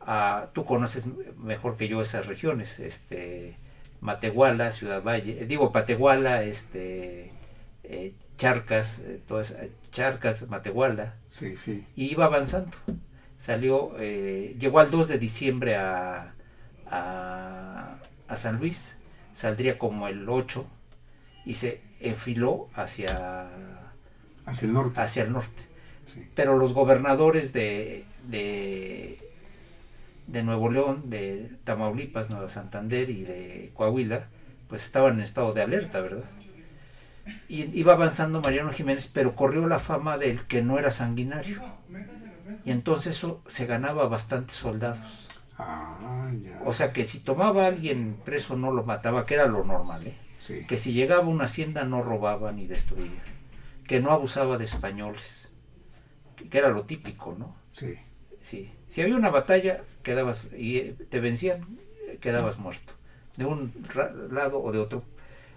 a, tú conoces mejor que yo esas regiones, Matehuala, Ciudad Valle, Patehuala, Charcas, Charcas, Matehuala, y iba avanzando. Llegó al 2 de diciembre a San Luis, saldría como el 8 y se enfiló hacia el norte. Sí. Pero los gobernadores de Nuevo León, de Tamaulipas, Nueva Santander y de Coahuila, pues estaban en estado de alerta, ¿verdad? Y iba avanzando Mariano Jiménez, pero corrió la fama del que no era sanguinario. Y entonces eso se ganaba bastantes soldados. Ah, ya. O sea que si tomaba a alguien preso no lo mataba, que era lo normal, ¿eh? Sí. Que si llegaba a una hacienda no robaba ni destruía, que no abusaba de españoles, que era lo típico, ¿no? Sí. Sí. Si había una batalla, quedabas, y te vencían, quedabas muerto, de un lado o de otro.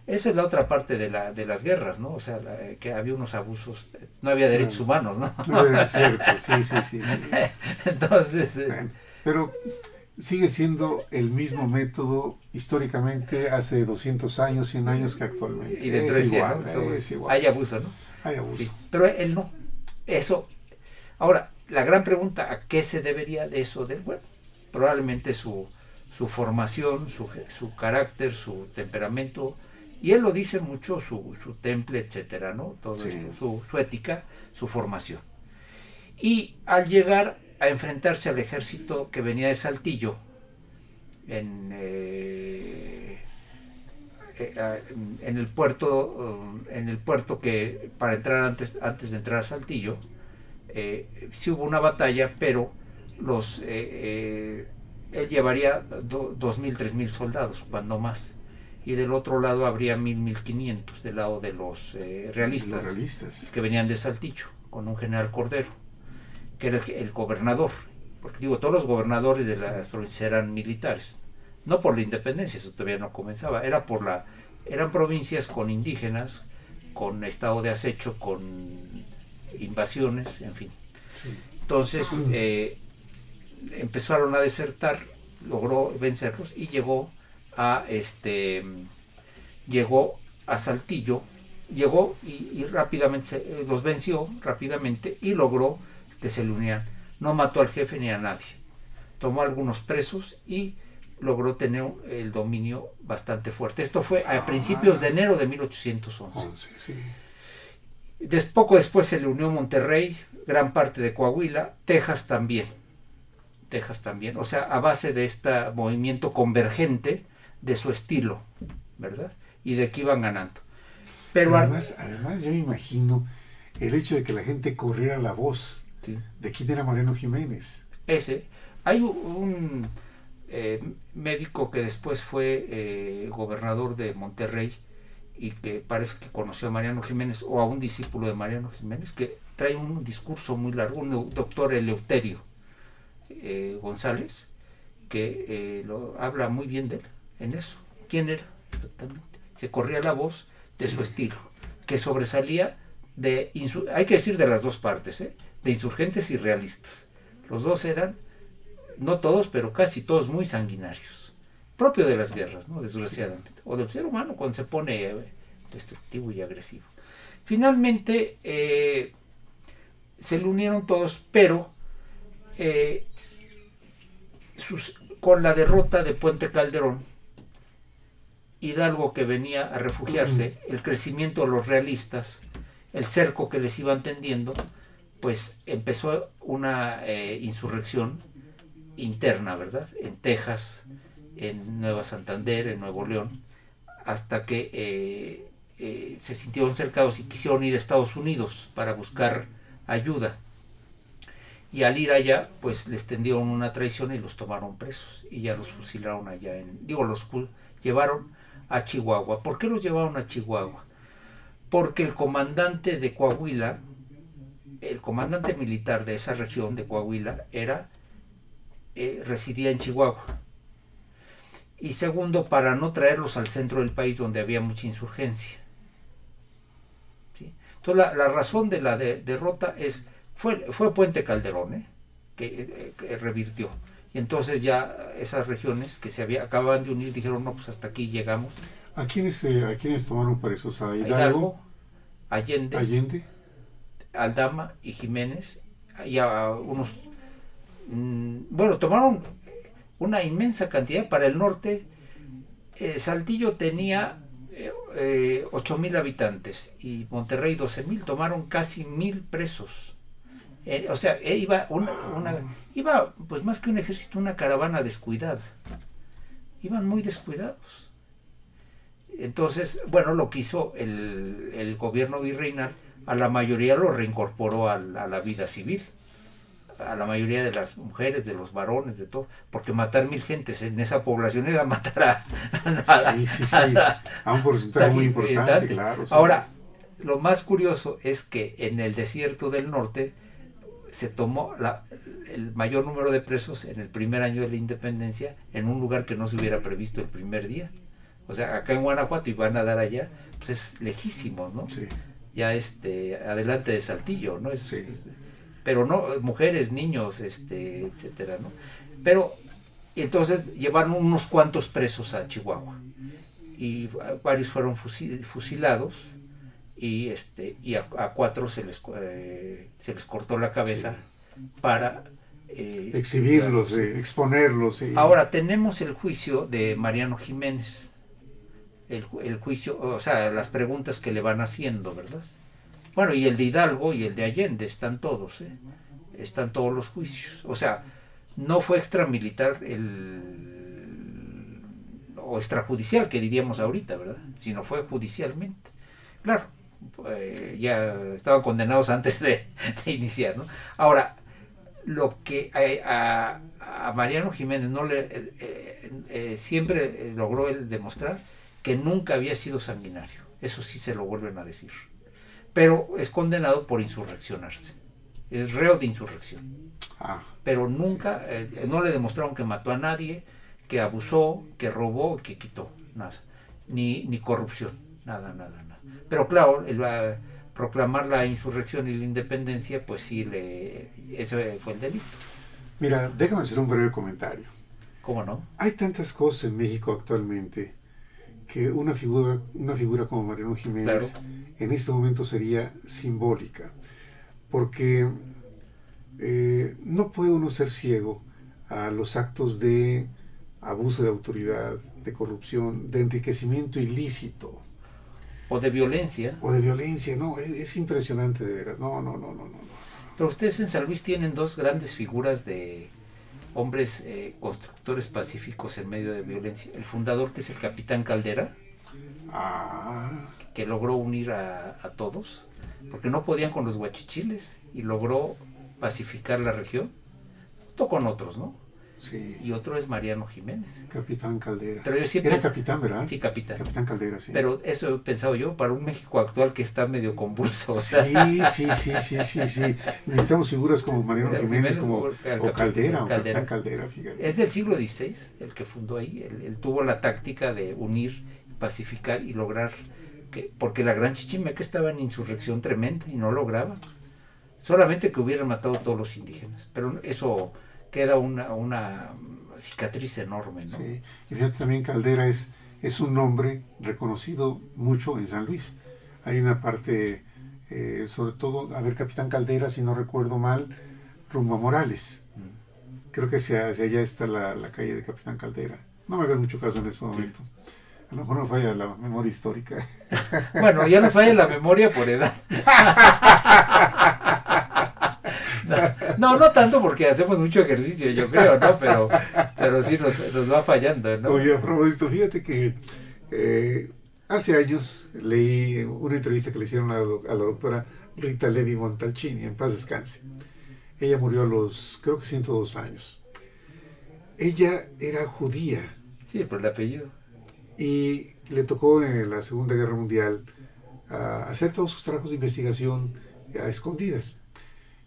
Esa es la otra parte de las guerras, ¿no? O sea, que había unos abusos, no había derechos humanos, ¿no? Es cierto, sí. Entonces, Bueno, pero sigue siendo el mismo método históricamente hace 200 años, 100 años que actualmente. y dentro Es de igual, ¿no? es igual. Hay abuso, ¿no? Hay abuso. Sí, pero él no. Eso. Ahora, la gran pregunta, ¿a qué se debería de eso? Bueno, probablemente su formación, su carácter, su temperamento, y él lo dice mucho, su temple, etcétera, ¿no? Todo Sí. esto, su ética, su formación. Y al llegar a enfrentarse al ejército que venía de Saltillo, en el puerto que para entrar antes de entrar a Saltillo, sí hubo una batalla, pero él llevaría 2.000, 3.000 soldados, cuando más, y del otro lado habría 1.000, 1.500 del lado de los realistas, Los realistas. que venían de Saltillo, con un general Cordero, que era el gobernador, porque digo, todos los gobernadores de las provincias eran militares, no por la independencia, eso todavía no comenzaba, eran provincias con indígenas, con estado de acecho, con invasiones, en fin. Sí. Entonces empezaron a desertar, logró vencerlos y llegó a Saltillo, llegó y rápidamente los venció rápidamente y logró que se le unieran. No mató al jefe ni a nadie, tomó algunos presos y logró tener el dominio bastante fuerte. Esto fue a principios de enero de 1811. Sí. Poco después se le unió Monterrey, gran parte de Coahuila, Texas también, o sea, a base de este movimiento convergente de su estilo, ¿verdad? Y de que iban ganando. Pero además yo me imagino el hecho de que la gente corriera la voz, sí, de quién era Mariano Jiménez. Hay un médico que después fue gobernador de Monterrey y que parece que conoció a Mariano Jiménez o a un discípulo de Mariano Jiménez, que trae un discurso muy largo, un doctor Eleuterio González, que habla muy bien de él en eso. ¿Quién era? Exactamente. Se corría la voz de su estilo, que sobresalía hay que decir de las dos partes, de insurgentes y realistas. Los dos eran, no todos, pero casi todos muy sanguinarios, propio de las guerras, ¿no? Desgraciadamente, o del ser humano cuando se pone destructivo y agresivo. Finalmente se le unieron todos, pero con la derrota de Puente Calderón, Hidalgo, que venía a refugiarse, el crecimiento de los realistas, el cerco que les iban tendiendo, pues empezó una insurrección interna, ¿verdad? En Texas, en Nueva Santander, en Nuevo León, hasta que se sintieron cercados y quisieron ir a Estados Unidos para buscar ayuda. Y al ir allá, pues les tendieron una traición y los tomaron presos y ya los fusilaron allá los llevaron a Chihuahua. ¿Por qué los llevaron a Chihuahua? Porque el comandante de Coahuila, el comandante militar de esa región de Coahuila, residía en Chihuahua. Y segundo, para no traerlos al centro del país donde había mucha insurgencia. ¿Sí? Entonces la razón de la derrota fue Puente Calderón, que revirtió. Y entonces ya esas regiones que acababan de unir dijeron, no, pues hasta aquí llegamos. ¿A quiénes tomaron presos? ¿A Hidalgo, Allende, Aldama y Jiménez, y a unos... tomaron una inmensa cantidad. Para el norte, Saltillo tenía 8.000 habitantes y Monterrey 12.000, tomaron casi 1.000 presos. Iba pues más que un ejército, una caravana descuidada. Iban muy descuidados. Entonces, lo que hizo el gobierno virreinal, a la mayoría lo reincorporó a la vida civil, a la mayoría de las mujeres, de los varones, de todo, porque matar 1000 gentes en esa población era matar a un porcentaje muy importante, claro. Sí. Ahora, lo más curioso es que en el desierto del norte se tomó el mayor número de presos en el primer año de la independencia en un lugar que no se hubiera previsto el primer día. O sea, acá en Guanajuato y van a dar allá, pues es lejísimo, ¿no? Sí. Ya adelante de Saltillo, ¿no? Sí. Pero no, mujeres, niños, etcétera, ¿no? Pero entonces llevaron unos cuantos presos a Chihuahua y varios fueron fusilados y a 4 se les cortó la cabeza para exhibirlos, exponerlos. Ahora tenemos el juicio de Mariano Jiménez, el juicio, o sea, las preguntas que le van haciendo, ¿verdad? Bueno, y el de Hidalgo y el de Allende, están todos, están todos los juicios. O sea, no fue extramilitar o extrajudicial, que diríamos ahorita, ¿verdad? Sino fue judicialmente. Claro, ya estaban condenados antes de iniciar, ¿no? Ahora, lo que a Mariano Jiménez siempre logró él demostrar que nunca había sido sanguinario. Eso sí se lo vuelven a decir. Pero es condenado por insurreccionarse. Es reo de insurrección. Pero nunca, no le demostraron que mató a nadie, que abusó, que robó, que quitó. Nada. Ni corrupción. Nada. Pero claro, proclamar la insurrección y la independencia, pues sí, ese fue el delito. Mira, déjame hacer un breve comentario. ¿Cómo no? Hay tantas cosas en México actualmente que una figura como Mariano Jiménez, claro, en este momento sería simbólica, porque no puede uno ser ciego a los actos de abuso de autoridad, de corrupción, de enriquecimiento ilícito. O de violencia. No, es impresionante de veras. No. Pero ustedes en San Luis tienen 2 grandes figuras de hombres constructores pacíficos en medio de violencia. El fundador, que es el capitán Caldera, que logró unir a todos, porque no podían con los huachichiles, y logró pacificar la región, junto con otros, ¿no? Sí. Y otro es Mariano Jiménez. Capitán Caldera. Pero yo siempre era capitán, ¿verdad? Sí, capitán. Capitán Caldera, sí. Pero eso he pensado yo, para un México actual que está medio convulso. Sí. Necesitamos figuras como Mariano Jiménez, o Caldera, o Capitán Caldera, fíjate. Es del siglo XVI, el que fundó ahí. Él tuvo la táctica de unir, pacificar y lograr porque la Gran Chichimeca estaba en insurrección tremenda y no lograba. Solamente que hubieran matado a todos los indígenas. Pero eso queda una cicatriz enorme, ¿no? Sí, y fíjate también Caldera es un nombre reconocido mucho en San Luis. Hay una parte, sobre todo, Capitán Caldera, si no recuerdo mal, rumbo a Morales. Creo que hacia allá está la calle de Capitán Caldera. No me hagas mucho caso en este momento. A lo mejor me falla la memoria histórica. Bueno, ya nos falla la memoria por edad. No tanto porque hacemos mucho ejercicio, yo creo, ¿no? Pero sí nos va fallando, ¿no? Oye, a propósito, fíjate que hace años leí una entrevista que le hicieron a la doctora Rita Levi Montalcini, en paz descanse. Ella murió a los, creo que 102 años. Ella era judía. Sí, por el apellido. Y le tocó en la Segunda Guerra Mundial hacer todos sus trabajos de investigación a escondidas.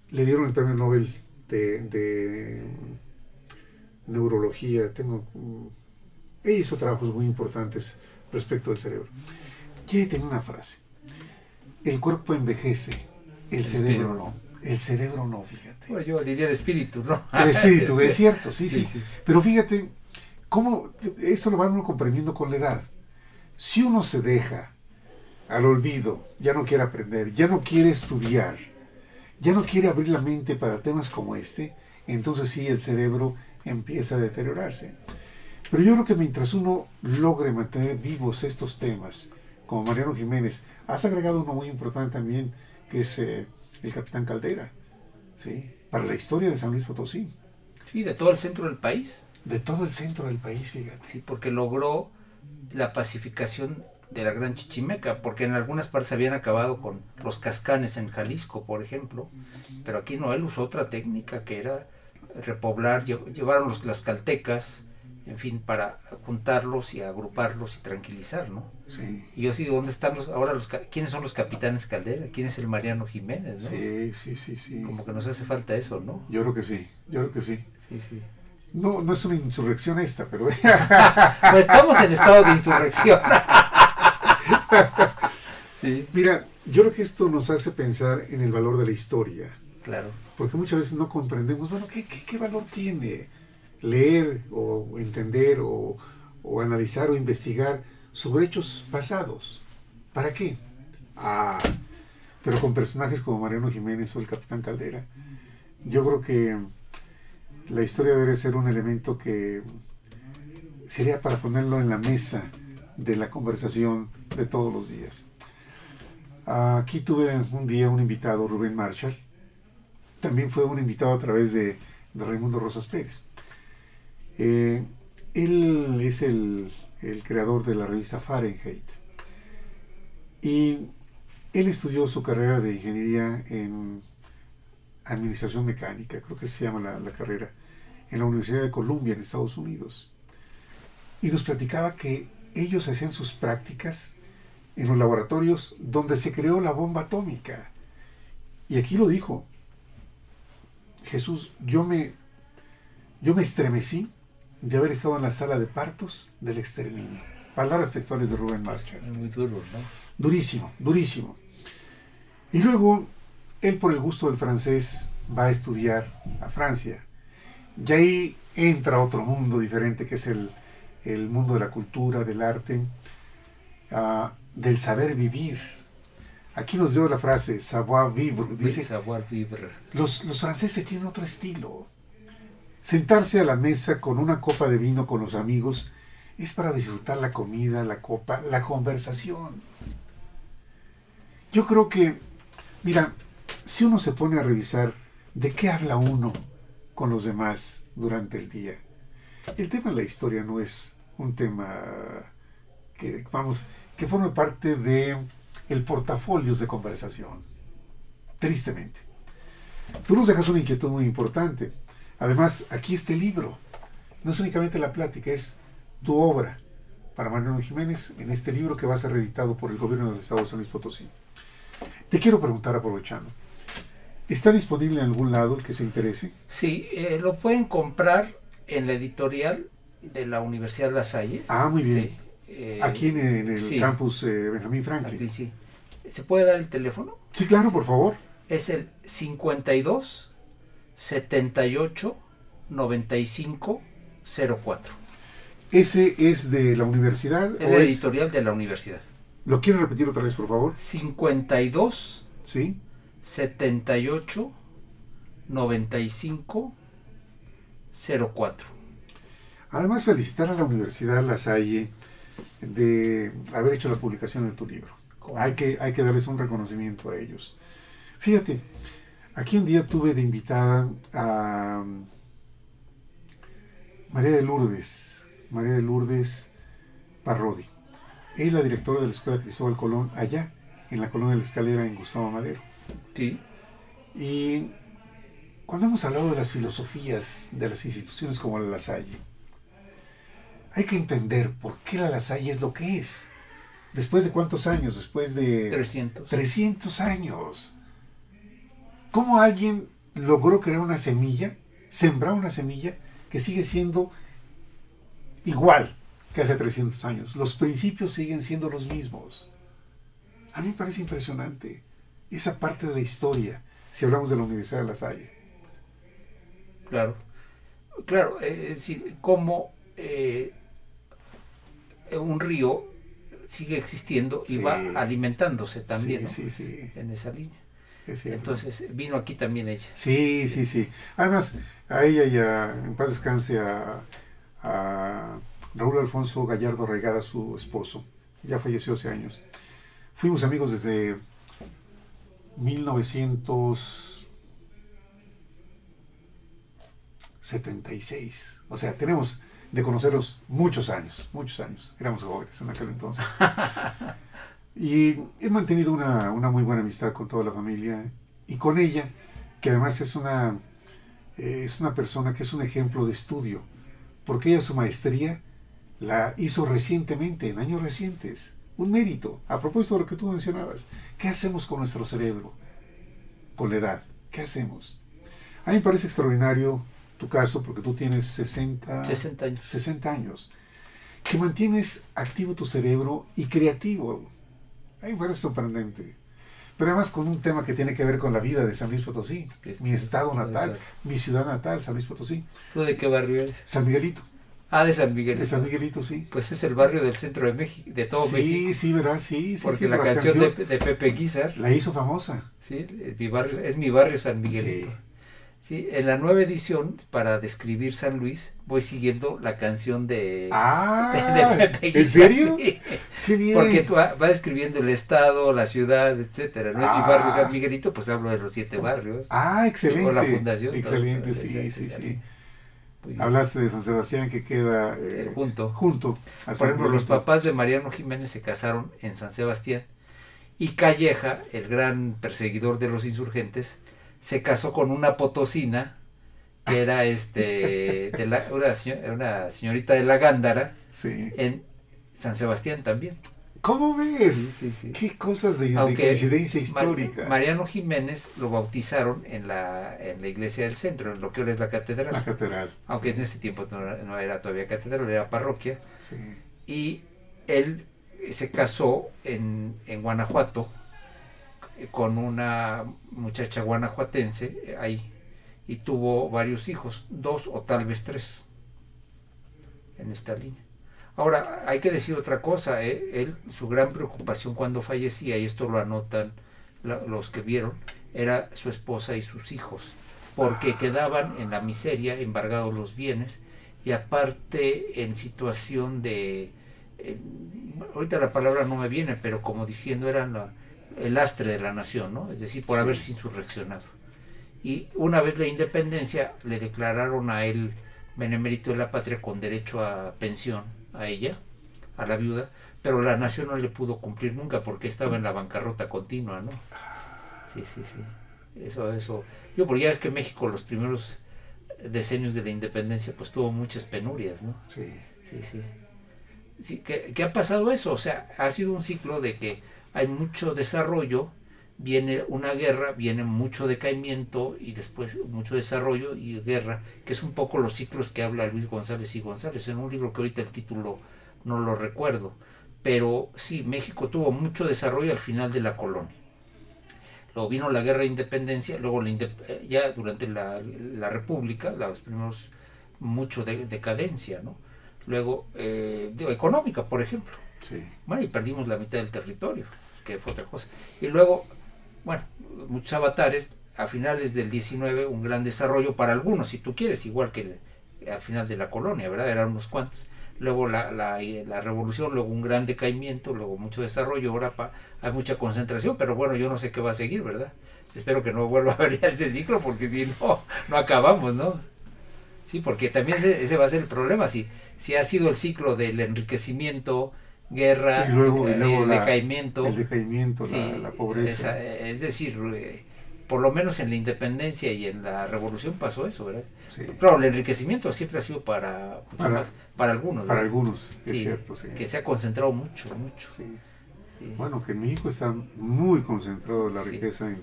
Le dieron el premio Nobel de neurología. Ella hizo trabajos muy importantes respecto al cerebro. Y ella tenía una frase: el cuerpo envejece, el cerebro no. El cerebro no, fíjate. Bueno, yo diría el espíritu, ¿no? El espíritu, es cierto, sí. Pero fíjate cómo eso lo van uno comprendiendo con la edad. Si uno se deja al olvido, ya no quiere aprender, ya no quiere estudiar, ya no quiere abrir la mente para temas como este, entonces sí, el cerebro empieza a deteriorarse. Pero yo creo que mientras uno logre mantener vivos estos temas, como Mariano Jiménez, has agregado uno muy importante también, que es el Capitán Caldera, ¿sí? Para la historia de San Luis Potosí. Sí, de todo el centro del país. De todo el centro del país, fíjate. Sí, porque logró la pacificación de la Gran Chichimeca, porque en algunas partes habían acabado con los cascanes en Jalisco, por ejemplo, pero aquí no, él usó otra técnica que era repoblar, llevaron los tlaxcaltecas, en fin, para juntarlos y agruparlos y tranquilizar, ¿no? Sí. Y yo digo, ¿dónde están ahora quiénes son los capitanes Caldera? ¿Quién es el Mariano Jiménez, no? Sí. Como que nos hace falta eso, ¿no? Yo creo que sí, sí. Sí. No es una insurrección esta, pero... Pues estamos en estado de insurrección. Sí. Mira, yo creo que esto nos hace pensar en el valor de la historia. Claro. Porque muchas veces no comprendemos, bueno, ¿qué valor tiene leer o entender o analizar o investigar sobre hechos pasados? ¿Para qué? Pero con personajes como Mariano Jiménez o el Capitán Caldera, yo creo que la historia debe ser un elemento que sería para ponerlo en la mesa de la conversación de todos los días. Aquí tuve un día un invitado, Rubén Marshall. También fue un invitado a través de Raimundo Rosas Pérez. Él es el creador de la revista Fahrenheit. Y él estudió su carrera de ingeniería en administración mecánica, creo que se llama la carrera, en la Universidad de Columbia, en Estados Unidos. Y nos platicaba que ellos hacían sus prácticas en los laboratorios donde se creó la bomba atómica. Y aquí lo dijo: Jesús, yo me estremecí de haber estado en la sala de partos del exterminio. Palabras textuales de Rubén Marshall. Muy duro, ¿no? Durísimo. Y luego, él por el gusto del francés va a estudiar a Francia. Y ahí entra otro mundo diferente, que es el mundo de la cultura, del arte, del saber vivir. Aquí nos dio la frase savoir vivre. Dice, savoir vivre. Los franceses tienen otro estilo. Sentarse a la mesa con una copa de vino con los amigos es para disfrutar la comida, la copa, la conversación. Yo creo que, mira, si uno se pone a revisar de qué habla uno con los demás durante el día, el tema de la historia no es un tema que forme parte de el portafolios de conversación. Tristemente. Tú nos dejas una inquietud muy importante. Además, aquí este libro no es únicamente la plática, es tu obra para Mariano Jiménez en este libro que va a ser reeditado por el gobierno del estado de San Luis Potosí. Te quiero preguntar, aprovechando, ¿está disponible en algún lado el que se interese? Sí, lo pueden comprar en la editorial de la Universidad La Salle. Muy bien. Sí, aquí en el campus Benjamín Franklin. Aquí sí. ¿Se puede dar el teléfono? Sí, claro, por favor. Es el 52 78 95 04. ¿Ese es de la universidad? Es la editorial de la universidad. ¿Lo quieres repetir otra vez, por favor? 52 sí 78 95 04. Además, felicitar a la Universidad La Salle de haber hecho la publicación de tu libro. Hay que darles un reconocimiento a ellos. Fíjate, aquí un día tuve de invitada a María de Lourdes Parrodi. Ella es la directora de la Escuela Cristóbal Colón, allá, en la Colonia de la Escalera, en Gustavo Madero. Sí. Y cuando hemos hablado de las filosofías de las instituciones como la La Salle, hay que entender por qué la La Salle es lo que es. ¿Después de cuántos años? Después de 300. 300 años. ¿Cómo alguien logró crear una semilla, sembrar una semilla que sigue siendo igual que hace 300 años? Los principios siguen siendo los mismos. A mí me parece impresionante esa parte de la historia, si hablamos de la Universidad de La Salle. Claro, es decir, cómo un río sigue existiendo y va alimentándose también, sí, ¿no? Sí. En esa línea. Es Entonces vino aquí también ella. Sí. Además, a ella y en paz descanse a Raúl Alfonso Gallardo Regada, su esposo. Ya falleció hace años. Fuimos amigos desde 1976. O sea, tenemos de conocerlos muchos años, éramos jóvenes en aquel entonces. Y he mantenido una muy buena amistad con toda la familia y con ella, que además es una persona que es un ejemplo de estudio, porque ella su maestría la hizo recientemente, en años recientes. Un mérito. A propósito de lo que tú mencionabas, ¿qué hacemos con nuestro cerebro? Con la edad, ¿qué hacemos? A mí me parece extraordinario tu caso, porque tú tienes 60 años. 60 años, que mantienes activo tu cerebro y creativo. A mí me parece sorprendente. Pero además con un tema que tiene que ver con la vida de San Luis Potosí, mi estado natal, mi ciudad natal, San Luis Potosí. ¿Tú de qué barrio eres? San Miguelito. Ah, de San Miguelito. De San Miguelito, sí. Pues es el barrio del centro de México, de todo México. Sí, ¿verdad? Sí. Porque sí, la canción de Pepe Guizar, la hizo famosa. sí, es mi barrio San Miguelito. Sí. Sí, en la nueva edición, para describir San Luis, voy siguiendo la canción de Pepe Guizar. ¿En serio? Sí. Qué bien. Porque va describiendo el estado, la ciudad, etcétera. No es mi barrio San Miguelito, pues hablo de los 7 barrios. Excelente. O la fundación. Excelente, sí. Hablaste de San Sebastián, que queda junto a San Por ejemplo, los Miguelito. papás de Mariano Jiménez se casaron en San Sebastián y Calleja, el gran perseguidor de los insurgentes, se casó con una potosina que era una señorita de la Gándara, Sí. en San Sebastián también. ¿Cómo ves? Sí. Qué cosas de Aunque coincidencia histórica. Mariano Jiménez lo bautizaron en la iglesia del centro, en lo que ahora es la catedral. La catedral. Aunque en ese tiempo no era todavía catedral, era parroquia. Sí. Y él se casó en Guanajuato con una muchacha guanajuatense ahí, y tuvo varios hijos, 2 o tal vez 3 en esta línea. Ahora, hay que decir otra cosa, su gran preocupación cuando fallecía, y esto lo anotan los que vieron, era su esposa y sus hijos, porque quedaban en la miseria, embargados los bienes, y aparte en situación de, ahorita la palabra no me viene, pero como diciendo eran el lastre de la nación, ¿no? Es decir, por haberse insurreccionado. Y una vez la independencia, le declararon a él benemérito de la patria con derecho a pensión, a ella, a la viuda, pero la nación no le pudo cumplir nunca porque estaba en la bancarrota continua, ¿no? Sí. Eso. Digo, porque ya es que México los primeros decenios de la independencia pues tuvo muchas penurias, ¿no? Sí. Sí, ¿qué ha pasado eso? O sea, ha sido un ciclo de que hay mucho desarrollo, viene una guerra, viene mucho decaimiento y después mucho desarrollo y guerra, que es un poco los ciclos que habla Luis González y González, en un libro que ahorita el título no lo recuerdo, pero sí, México tuvo mucho desarrollo al final de la colonia. Luego vino la guerra de independencia, luego ya durante la república, los primeros, mucho de decadencia, ¿no? Luego, económica, por ejemplo. Sí. Bueno, y perdimos la mitad del territorio, que fue otra cosa. Y luego, bueno, muchos avatares, a finales del 19, un gran desarrollo para algunos, si tú quieres, igual que al final de la colonia, ¿verdad? Eran unos cuantos. Luego la revolución, luego un gran decaimiento, luego mucho desarrollo, ahora hay mucha concentración, pero bueno, yo no sé qué va a seguir, ¿verdad? Espero que no vuelva a haber ya ese ciclo, porque si no acabamos, ¿no? Sí, porque también ese va a ser el problema, si ha sido el ciclo del enriquecimiento, guerra, y luego decaimiento. El decaimiento, sí, la pobreza. Es decir, por lo menos en la independencia y en la revolución pasó eso, ¿verdad? Sí. Claro, el enriquecimiento siempre ha sido para algunos. Para ¿verdad? algunos, es Sí, cierto, sí. que se ha concentrado mucho. Sí. Sí. Bueno, que en México está muy concentrado la Sí. riqueza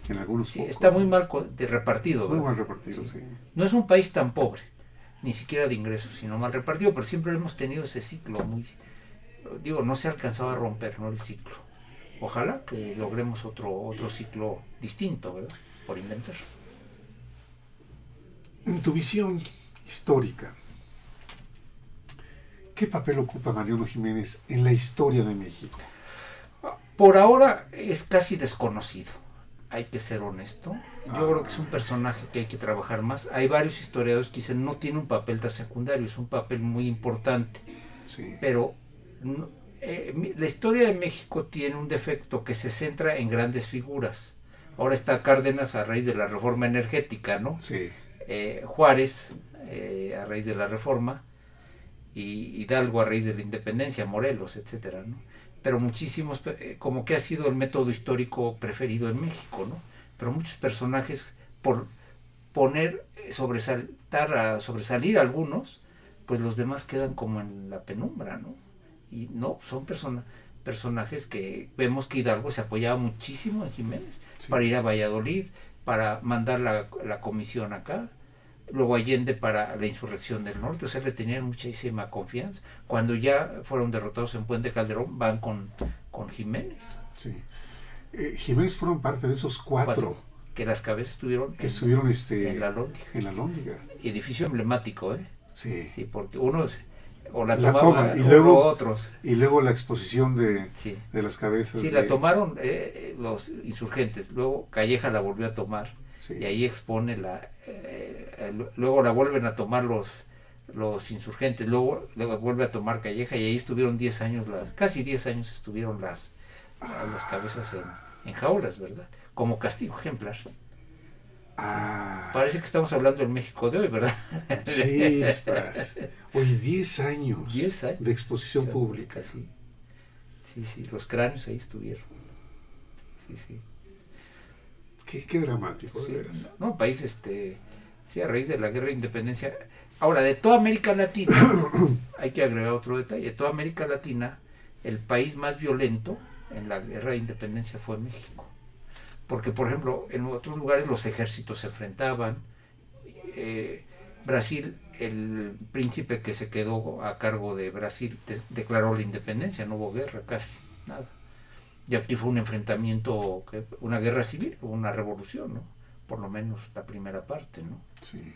en algunos Sí, pocos. está muy mal repartido, ¿verdad? Muy mal repartido, sí. No es un país tan pobre, ni siquiera de ingresos, sino mal repartido, pero siempre hemos tenido ese ciclo no se ha alcanzado a romper, ¿no? El ciclo. Ojalá que logremos otro ciclo distinto, ¿verdad? Por inventar. En tu visión histórica, ¿qué papel ocupa Mariano Jiménez en la historia de México? Por ahora es casi desconocido, hay que ser honesto. Yo creo que es un personaje que hay que trabajar más. Hay varios historiadores que dicen no tiene un papel tan secundario, es un papel muy importante. Sí. Pero la historia de México tiene un defecto que se centra en grandes figuras. Ahora está Cárdenas a raíz de la reforma energética, ¿no? Sí. Juárez a raíz de la reforma, y Hidalgo a raíz de la independencia, Morelos, etcétera, ¿no? Pero muchísimos, como que ha sido el método histórico preferido en México, ¿no? Pero muchos personajes, por sobresalir algunos, pues los demás quedan como en la penumbra, ¿no? Y no, son personajes que vemos que Hidalgo se apoyaba muchísimo en Jiménez, sí, para ir a Valladolid, para mandar la comisión acá, luego Allende para la insurrección del norte, o sea, le tenían muchísima confianza. Cuando ya fueron derrotados en Puente Calderón, van con Jiménez. Sí. Jiménez fueron parte de esos cuatro que las cabezas estuvieron en la Lóndiga. En la Lóndiga. Edificio emblemático, ¿eh? Sí. Sí, porque unos o la toman y luego otros. Y luego la exposición sí, de las cabezas. Sí, la tomaron los insurgentes, luego Calleja la volvió a tomar, sí, y ahí expone luego la vuelven a tomar los insurgentes, luego vuelve a tomar Calleja y ahí estuvieron 10 años, casi 10 años estuvieron las cabezas en jaulas, ¿verdad? Como castigo ejemplar. Sí. Parece que estamos hablando del México de hoy, ¿verdad? Chispas. Oye, 10 años de exposición pública. Sí. Sí, los cráneos ahí estuvieron. Sí. Qué dramático, sí, de veras. No, país, sí, a raíz de la guerra de independencia. Ahora, de toda América Latina, hay que agregar otro detalle, de toda América Latina, el país más violento en la guerra de independencia fue México. Porque, por ejemplo, en otros lugares los ejércitos se enfrentaban. Brasil, el príncipe que se quedó a cargo de Brasil declaró la independencia, no hubo guerra, casi nada. Y aquí fue un enfrentamiento, una guerra civil, una revolución, ¿no? Por lo menos la primera parte, ¿no? Sí.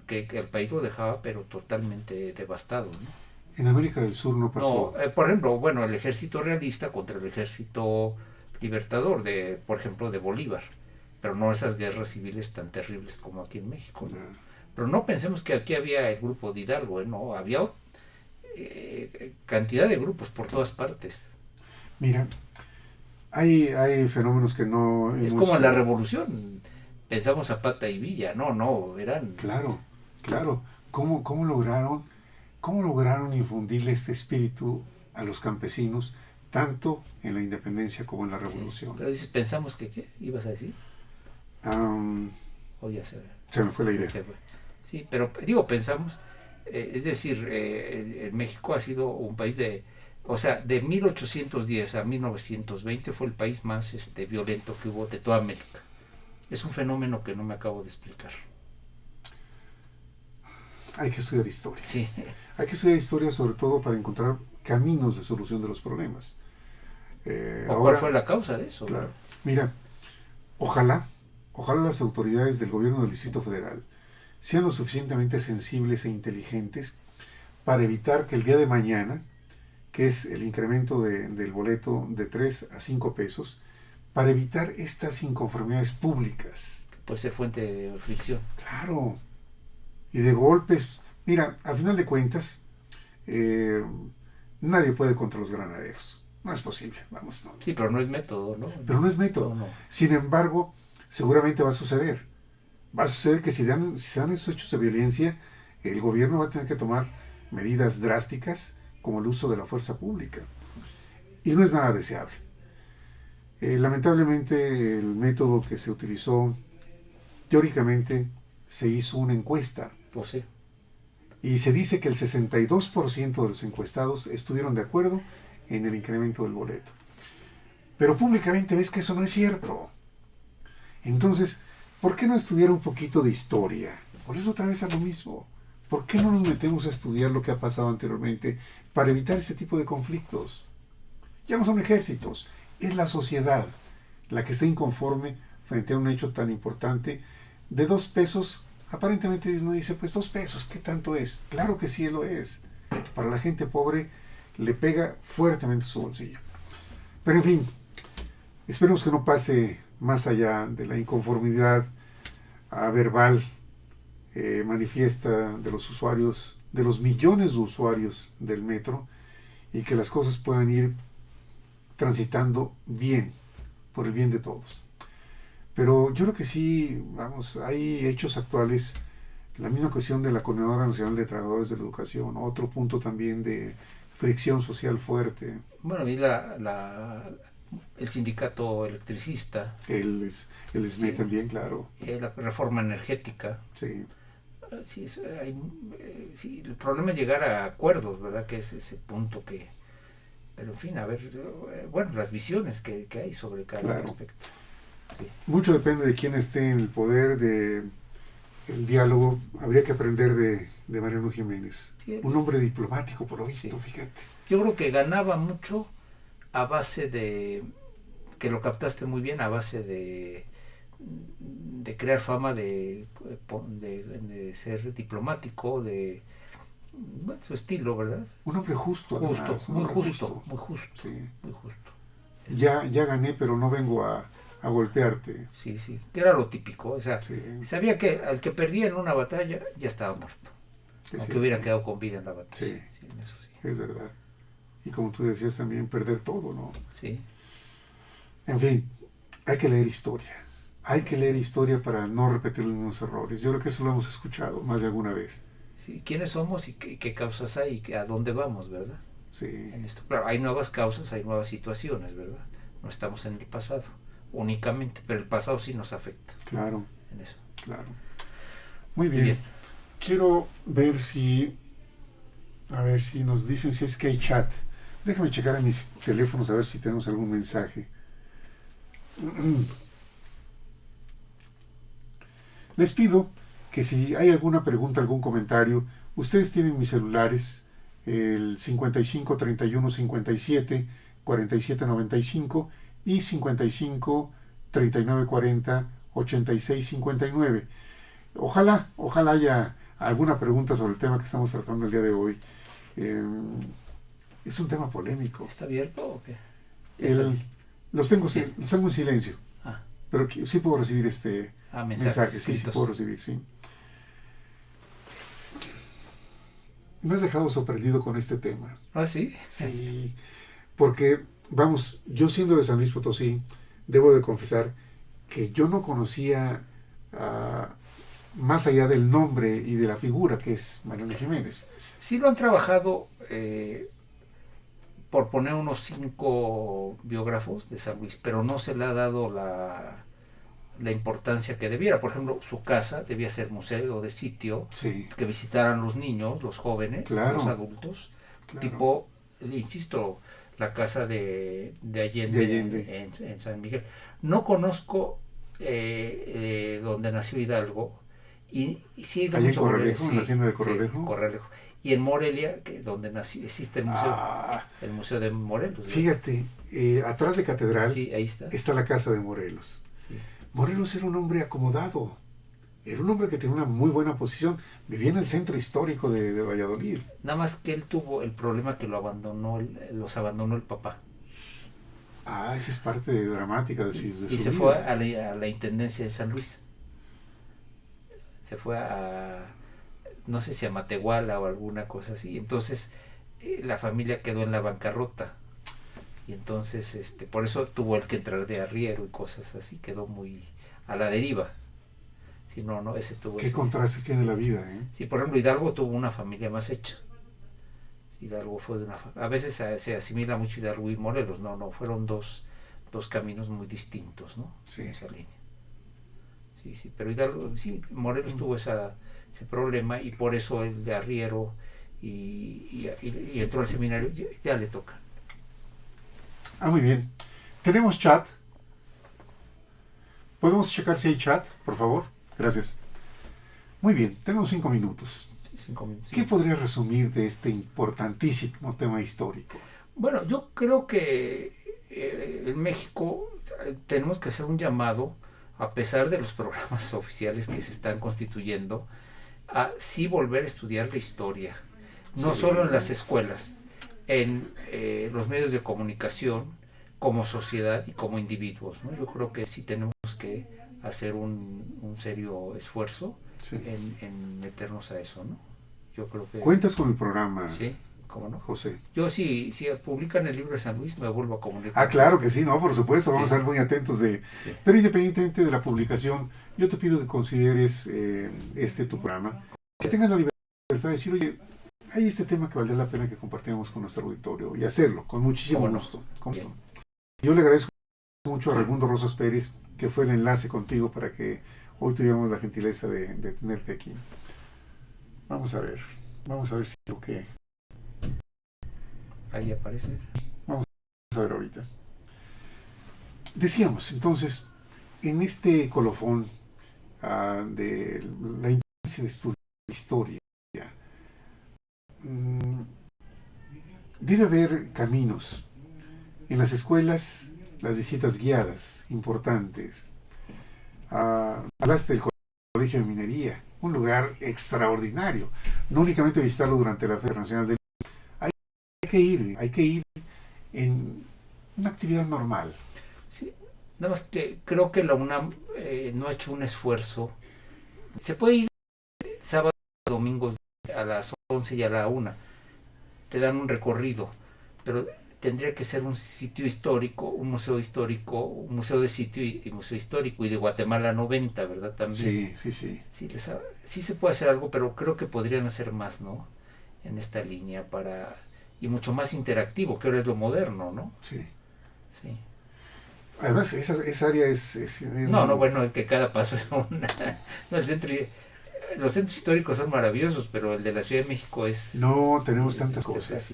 Que el país lo dejaba, pero totalmente devastado, ¿no? En América del Sur no pasó. No, por ejemplo, bueno, el ejército realista contra el ejército libertador, por ejemplo, de Bolívar, pero no esas guerras civiles tan terribles como aquí en México, ¿no? Pero no pensemos que aquí había el grupo de Hidalgo, no, había cantidad de grupos por todas partes. Mira, hay fenómenos que no es como en la revolución, pensamos Zapata y Villa, no, eran... Claro, ¿cómo lograron infundirle este espíritu a los campesinos, tanto en la independencia como en la revolución? Sí, pero dices, pensamos que, ¿qué ibas a decir? O ya se me fue la idea. Sí, pero digo, pensamos, es decir, México ha sido un país de 1810 a 1920 fue el país más violento que hubo de toda América. Es un fenómeno que no me acabo de explicar. Hay que estudiar historia. Sí. Hay que estudiar historia sobre todo para encontrar caminos de solución de los problemas. ¿Cuál fue la causa de eso? Claro. Mira, ojalá las autoridades del gobierno del Distrito Federal sean lo suficientemente sensibles e inteligentes para evitar que el día de mañana, que es el incremento del boleto de 3 a 5 pesos, para evitar estas inconformidades públicas. Puede ser fuente de fricción. Claro. Y de golpes. Mira, a final de cuentas, nadie puede contra los granaderos. No es posible, vamos. No. Sí, pero no es método, ¿no? Pero no es método. No. Sin embargo, seguramente va a suceder. Va a suceder que si se dan esos hechos de violencia, el gobierno va a tener que tomar medidas drásticas como el uso de la fuerza pública. Y no es nada deseable. Lamentablemente, el método que se utilizó, teóricamente, se hizo una encuesta. Pues sí. Y se dice que el 62% de los encuestados estuvieron de acuerdo en el incremento del boleto. Pero públicamente ves que eso no es cierto. Entonces, ¿por qué no estudiar un poquito de historia? Por eso otra vez a lo mismo. ¿Por qué no nos metemos a estudiar lo que ha pasado anteriormente para evitar ese tipo de conflictos? Ya no son ejércitos, es la sociedad la que está inconforme frente a un hecho tan importante de 2 pesos. Aparentemente uno dice, pues 2 pesos, ¿qué tanto es? Claro que sí lo es. Para la gente pobre le pega fuertemente su bolsillo. Pero en fin, esperemos que no pase más allá de la inconformidad verbal manifiesta de los usuarios, de los millones de usuarios del metro, y que las cosas puedan ir transitando bien, por el bien de todos. Pero yo creo que sí, hay hechos actuales, La misma cuestión de la Coordinadora Nacional de Trabajadores de la Educación, otro punto también de fricción social fuerte. Bueno, y el sindicato electricista, El SME Sí. también, claro. la reforma energética. Sí. Sí, sí, el problema es llegar a acuerdos, ¿verdad? Que es ese punto que... Pero en fin, a ver, bueno, las visiones que hay sobre cada Claro. aspecto. Sí. Mucho depende de quién esté en el poder, de el diálogo. Habría que aprender de Mariano Jiménez. Sí. Un hombre diplomático, por lo visto, Sí. fíjate. Yo creo que ganaba mucho a base de, que lo captaste muy bien, a base de crear fama, de ser diplomático, de bueno, su estilo, ¿verdad? Un hombre justo, Justo, además, un muy hombre justo, muy justo, Sí. muy justo. Ya gané, pero no vengo a golpearte. Sí, sí, que era lo típico, o sea, Sí. sabía que al que perdía en una batalla ya estaba muerto, Es aunque cierto. hubiera quedado con vida en la batalla. Sí. Sí, en eso sí. Es verdad. Y como tú decías también, perder todo, ¿no? Sí, En fin, hay que leer historia. Hay que leer historia para no repetir los mismos errores. Yo creo que eso lo hemos escuchado más de alguna vez. sí, quiénes somos y qué causas hay y a dónde vamos, ¿verdad? Sí, En esto, claro, hay nuevas causas, hay nuevas situaciones, ¿verdad? No estamos en el pasado únicamente, pero el pasado sí nos afecta claro, en eso. claro. Muy bien. Bien. Quiero ver si... A ver si nos dicen si es que hay chat. Déjame checar en mis teléfonos a ver si tenemos algún mensaje. Les pido que si hay alguna pregunta, algún comentario, ustedes tienen mis celulares, el 55 31 57 47 95 y 55 39 40 86 59. Ojalá haya alguna pregunta sobre el tema que estamos tratando el día de hoy. Es un tema polémico. ¿Está abierto o qué? Está bien. Los tengo Sí. en silencio, Ah, pero sí puedo recibir mensajes, sí escritos. puedo recibir, sí. Me has dejado sorprendido con este tema. ¿Ah, sí? Sí, porque, vamos, yo siendo de San Luis Potosí, debo de confesar que yo no conocía más allá del nombre y de la figura que es Mariano Jiménez. Sí lo han trabajado, por poner unos 5 biógrafos de San Luis, pero no se le ha dado la importancia que debiera. Por ejemplo, su casa debía ser museo de sitio, Sí, que visitaran los niños, los jóvenes, Claro. los adultos, claro. tipo, insisto, la casa de Allende, De Allende. En San Miguel. No conozco donde nació Hidalgo, y sí he ido Allá en mucho a Morelia, Corralejo, en la hacienda de Corralejo. Sí, Corralejo. Y en Morelia, donde nació, existe Ah, el museo de Morelos, ¿verdad? fíjate, atrás de Catedral Sí, ahí está. está la casa de Morelos. Sí. Morelos era un hombre acomodado, era un hombre que tenía una muy buena posición, vivía en el centro histórico de Valladolid. Nada más que él tuvo el problema que los abandonó el papá. Ah, esa es parte dramática de su Y se vida. fue a la Intendencia de San Luis. Se fue no sé si a Matehuala o alguna cosa así. Entonces la familia quedó en la bancarrota. Y entonces por eso tuvo él que entrar de arriero y cosas así. Quedó muy a la deriva. Si no, ese tuvo... Qué contrastes tiene la vida, ¿eh? Sí, por ejemplo, Hidalgo tuvo una familia más hecha. Hidalgo fue de a veces se asimila mucho Hidalgo y Morelos. No, fueron dos caminos muy distintos, ¿no? Sí. En esa línea. Sí, pero Hidalgo, sí, Morelos tuvo ese problema, y por eso el de arriero y entró al seminario, ya le toca. Ah, muy bien. Tenemos chat. ¿Podemos checar si hay chat, por favor? Gracias. Muy bien, tenemos 5 minutos. 5 minutos. ¿Qué podría resumir de este importantísimo tema histórico? Bueno, yo creo que en México tenemos que hacer un llamado, a pesar de los programas oficiales que se están constituyendo, a sí volver a estudiar la historia, no Sí. solo en las escuelas, en los medios de comunicación, como sociedad y como individuos, ¿no? Yo creo que sí tenemos que hacer un serio esfuerzo Sí. en meternos a eso, ¿no? Yo creo que... Cuentas con el programa. Sí, ¿Cómo no? José. Yo si publican el libro de San Luis me vuelvo a comunicar. Ah, claro que sí, no, por supuesto, vamos Sí. a estar muy atentos de... Sí. Pero independientemente de la publicación, yo te pido que consideres tu programa, que tengas la libertad de decir, oye, hay este tema que valdría la pena que compartiéramos con nuestro auditorio y hacerlo con muchísimo ¿Cómo no? gusto. Yo le agradezco mucho a Raimundo Rosas Pérez, que fue el enlace contigo para que hoy tuviéramos la gentileza de tenerte aquí. Vamos a ver si lo que... Ahí aparece. Vamos a ver ahorita. Decíamos, entonces, en este colofón de la importancia de estudiar la historia, debe haber caminos. En las escuelas, las visitas guiadas, importantes. Hablaste del Colegio de Minería, un lugar extraordinario. No únicamente visitarlo durante la Feria Nacional del... Hay que ir en una actividad normal. Sí, nada más que creo que la UNAM no ha hecho un esfuerzo. Se puede ir sábados y domingos a las 11 y a la 1. Te dan un recorrido, pero tendría que ser un sitio histórico, un museo de sitio y museo histórico, y de Guatemala 90, ¿verdad? También. Sí. Sí se puede hacer algo, pero creo que podrían hacer más, ¿no? En esta línea y mucho más interactivo, que ahora es lo moderno, ¿no? Sí. Sí. Además, esa área es No, bueno, es que cada paso es una... No, los centros históricos son maravillosos, pero el de la Ciudad de México es... No, tenemos tantas cosas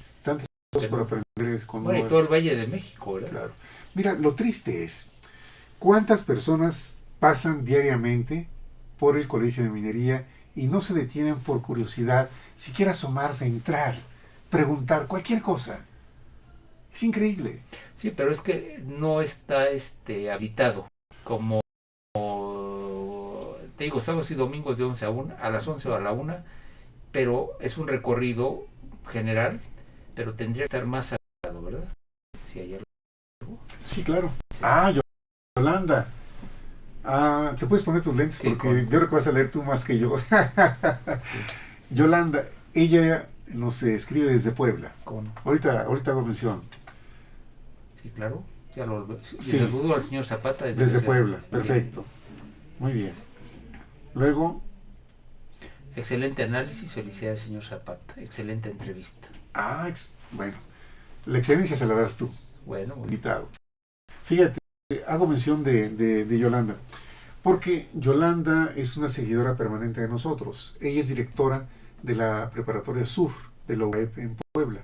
por aprender. Bueno, y todo el Valle de México, ¿verdad? Claro. Mira, lo triste es, ¿cuántas personas pasan diariamente por el Colegio de Minería y no se detienen por curiosidad, siquiera asomarse, entrar, preguntar, cualquier cosa? Es increíble. Sí, pero es que no está habitado como... Te digo, sábados y domingos de 11 a 1, a las 11 o a la 1, pero es un recorrido general, pero tendría que estar más habitado, ¿verdad? Si hay algo. Sí, claro. Sí. Yolanda. Te puedes poner tus lentes, Sí, porque yo creo que vas a leer tú más que yo. Sí. Yolanda, ella nos escribe desde Puebla. ¿Cómo no? Ahorita hago mención. Sí, claro. Ya lo Sí. saludo al señor Zapata Desde Puebla, Sí. perfecto. Muy bien. Luego, Excelente análisis, felicidades señor Zapata. Excelente entrevista. bueno, la excelencia se la das tú, Bueno, invitado. Fíjate, hago mención de Yolanda, porque Yolanda es una seguidora permanente de nosotros. Ella es directora de la Preparatoria Sur de la UPAEP en Puebla.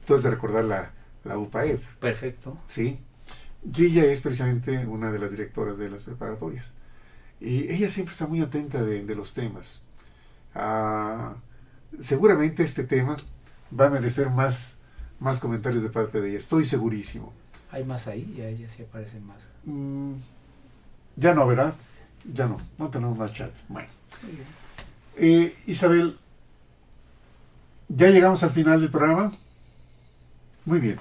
Tú has de recordar la UPAEP. perfecto. ¿Sí? Y ella es precisamente una de las directoras de las preparatorias. Y ella siempre está muy atenta de los temas. Seguramente este tema va a merecer más comentarios de parte de ella, estoy segurísimo. ¿Hay más ahí? Ya sí aparecen más. Ya no, ¿verdad? Ya no tenemos más chat. Bueno. Isabel, ya llegamos al final del programa. Muy bien.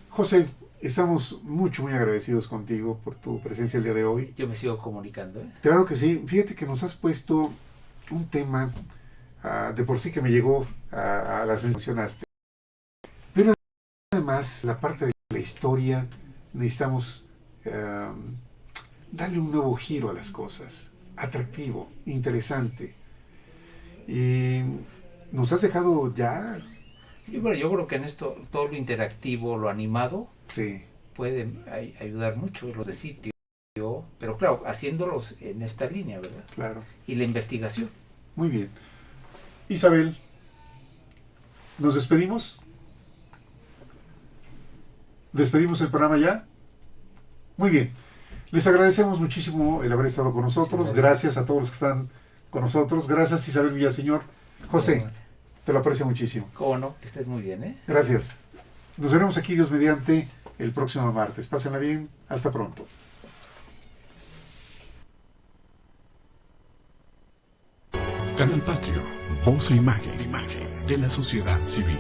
José, estamos muy agradecidos contigo por tu presencia el día de hoy. Yo me sigo comunicando, ¿eh? Claro que sí. Fíjate que nos has puesto un tema de por sí que me llegó a la sensacionaste. Pero además, la parte de la historia, necesitamos darle un nuevo giro a las cosas. Atractivo, interesante. Y nos has dejado ya... Sí, bueno, yo creo que en esto todo lo interactivo, lo animado, Sí. puede ayudar mucho, los de sitio, pero claro, haciéndolos en esta línea, ¿verdad? Claro. Y la investigación. Muy bien. Isabel, ¿nos despedimos? ¿Despedimos el programa ya? Muy bien. Les agradecemos muchísimo el haber estado con nosotros. Sí, gracias a todos los que están con nosotros. Gracias, Isabel Villaseñor. José, te lo aprecio muchísimo. Cómo no, que estés muy bien, ¿eh? Gracias. Nos veremos aquí, Dios mediante, el próximo martes. Pásenla bien. Hasta pronto. Canal Patrio, voz e imagen de la sociedad civil.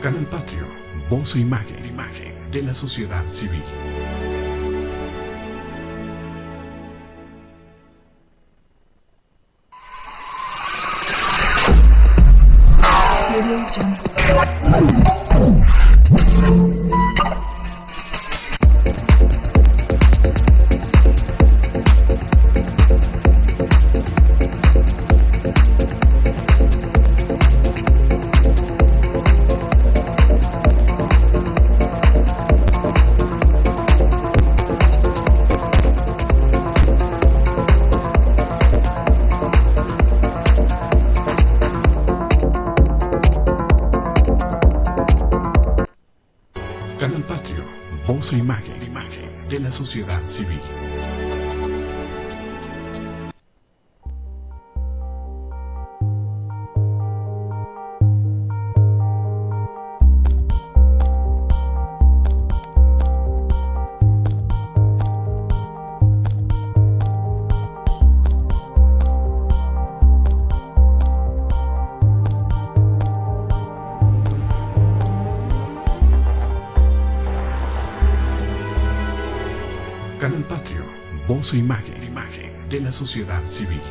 Canal Patrio, voz e imagen, de la sociedad civil. Canal Patrio, voz e imagen, de la sociedad civil. Canal Patrio, voz e imagen, de la sociedad civil.